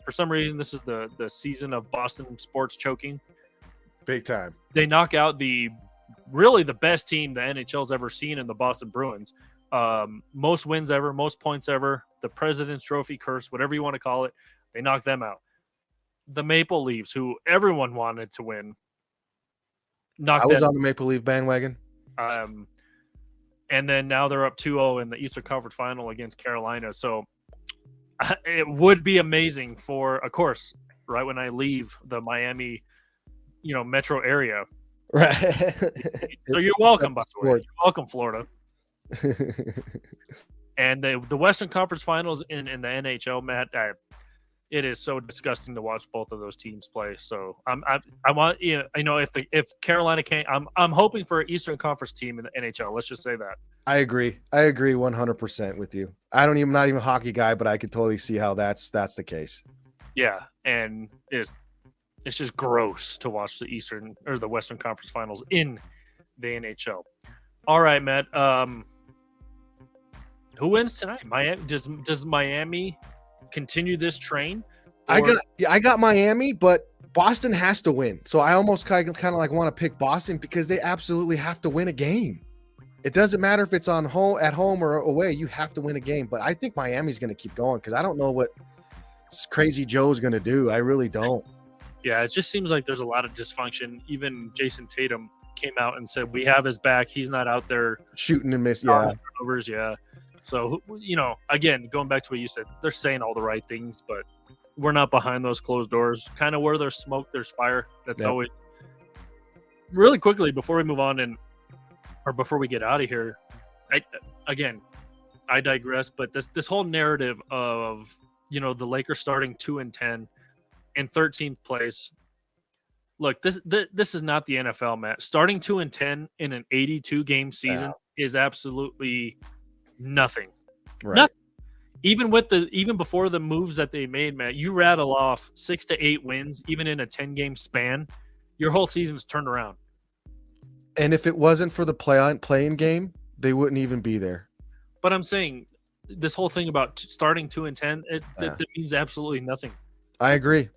[SPEAKER 1] for some reason, this is the season of Boston sports choking.
[SPEAKER 2] Big time.
[SPEAKER 1] They knock out really the best team the NHL's ever seen in the Boston Bruins. Most wins ever, most points ever, the President's Trophy curse, whatever you want to call it. They knocked them out. The Maple Leafs, who everyone wanted to win,
[SPEAKER 2] I was on the Maple Leaf bandwagon.
[SPEAKER 1] And then now they're up 2-0 in the Eastern Conference Final against Carolina. So it would be amazing for, of course, right when I leave the Miami, metro area.
[SPEAKER 2] Right.
[SPEAKER 1] So you're welcome, by the way. You're welcome, Florida. And the Western Conference Finals in the NHL, Matt, it is so disgusting to watch both of those teams play. So I want if Carolina can't, I'm hoping for an Eastern Conference team in the NHL. Let's just say that.
[SPEAKER 2] I agree 100% with you. I'm not even a hockey guy, but I could totally see how that's the case.
[SPEAKER 1] Yeah, and it's just gross to watch the Eastern or the Western Conference Finals in the NHL. All right, Matt. Who wins tonight? Miami. Does Miami continue this train?
[SPEAKER 2] I got Miami, but Boston has to win. So I almost kind of like want to pick Boston because they absolutely have to win a game. It doesn't matter if it's at home or away. You have to win a game. But I think Miami's going to keep going because I don't know what Crazy Joe's going to do. I really don't.
[SPEAKER 1] Yeah, it just seems like there's a lot of dysfunction. Even Jason Tatum came out and said, we have his back. He's not out there
[SPEAKER 2] shooting and miss. Yeah.
[SPEAKER 1] Turnovers, yeah. So, again, going back to what you said, they're saying all the right things, but we're not behind those closed doors. Kind of where there's smoke, there's fire. That's always really quickly before we move on or before we get out of here. I digress, but this whole narrative of, the Lakers starting 2-10 in 13th place, Look, this is not the NFL, Matt. Starting 2-10 in an 82 game season is absolutely nothing.
[SPEAKER 2] Right.
[SPEAKER 1] Nothing. Even before the moves that they made, Matt, you rattle off 6 to 8 wins, even in a 10-game span, your whole season's turned around.
[SPEAKER 2] And if it wasn't for the playing game, they wouldn't even be there.
[SPEAKER 1] But I'm saying this whole thing about starting 2-10, that means absolutely nothing.
[SPEAKER 2] I agree.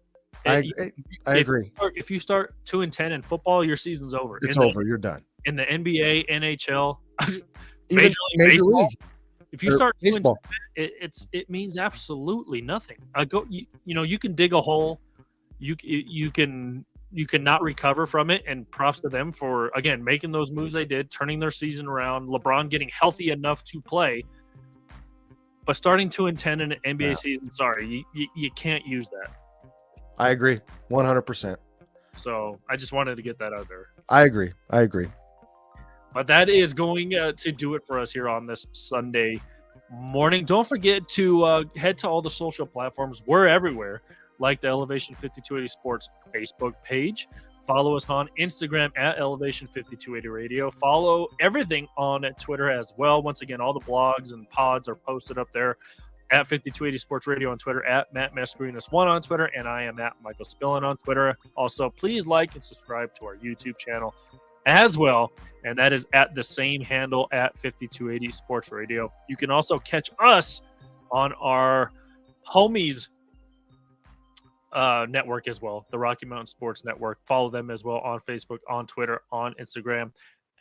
[SPEAKER 2] I agree.
[SPEAKER 1] If you start 2-10 in football, your season's over.
[SPEAKER 2] It's over. You're done.
[SPEAKER 1] In the NBA, NHL,
[SPEAKER 2] Major League.
[SPEAKER 1] If you start baseball, it means absolutely nothing. You can dig a hole, you can not recover from it, and props to them for again making those moves they did, turning their season around. LeBron getting healthy enough to play, but starting 2-10 in an NBA season, sorry, you can't use that.
[SPEAKER 2] I agree, 100%.
[SPEAKER 1] So I just wanted to get that out there.
[SPEAKER 2] I agree.
[SPEAKER 1] But that is going to do it for us here on this Sunday morning. Don't forget to head to all the social platforms. We're everywhere, like the Elevation 5280 Sports Facebook page. Follow us on Instagram at Elevation 5280 Radio. Follow everything on Twitter as well. Once again, all the blogs and pods are posted up there at 5280 Sports Radio on Twitter, at Matt Mascarenas1 on Twitter, and I am at Michael Spillin on Twitter. Also, please like and subscribe to our YouTube channel as well, and that is at the same handle at 5280 Sports Radio. You can also catch us on our homies network as well, the Rocky Mountain Sports Network. Follow them as well on Facebook, on Twitter, on Instagram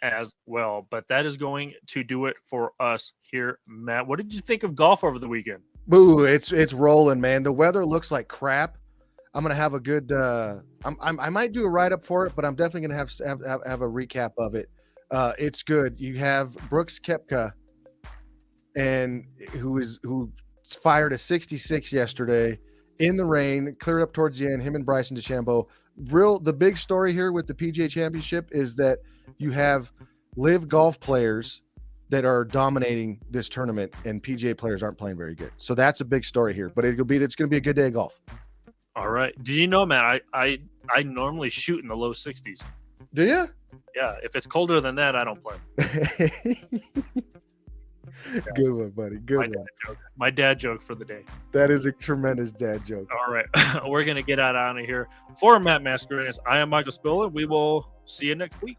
[SPEAKER 1] as well. But that is going to do it for us here, Matt. What did you think of golf over the weekend?
[SPEAKER 2] Boo, it's rolling, man. The weather looks like crap. I'm gonna have a good. I might do a write up for it, but I'm definitely gonna have a recap of it. It's good. You have Brooks Koepka, and who fired a 66 yesterday in the rain, cleared up towards the end. Him and Bryson DeChambeau. The big story here with the PGA Championship is that you have live golf players that are dominating this tournament, and PGA players aren't playing very good. So that's a big story here. But it's going to be a good day of golf.
[SPEAKER 1] All right. Did you know, Matt, I normally shoot in the low 60s.
[SPEAKER 2] Do you?
[SPEAKER 1] Yeah. If it's colder than that, I don't play.
[SPEAKER 2] Good one, buddy. Good one.
[SPEAKER 1] My dad joke for the day.
[SPEAKER 2] That is a tremendous dad joke.
[SPEAKER 1] All right. We're going to get out of here. For Matt Mascarenas, I am Michael Spiller. We will see you next week.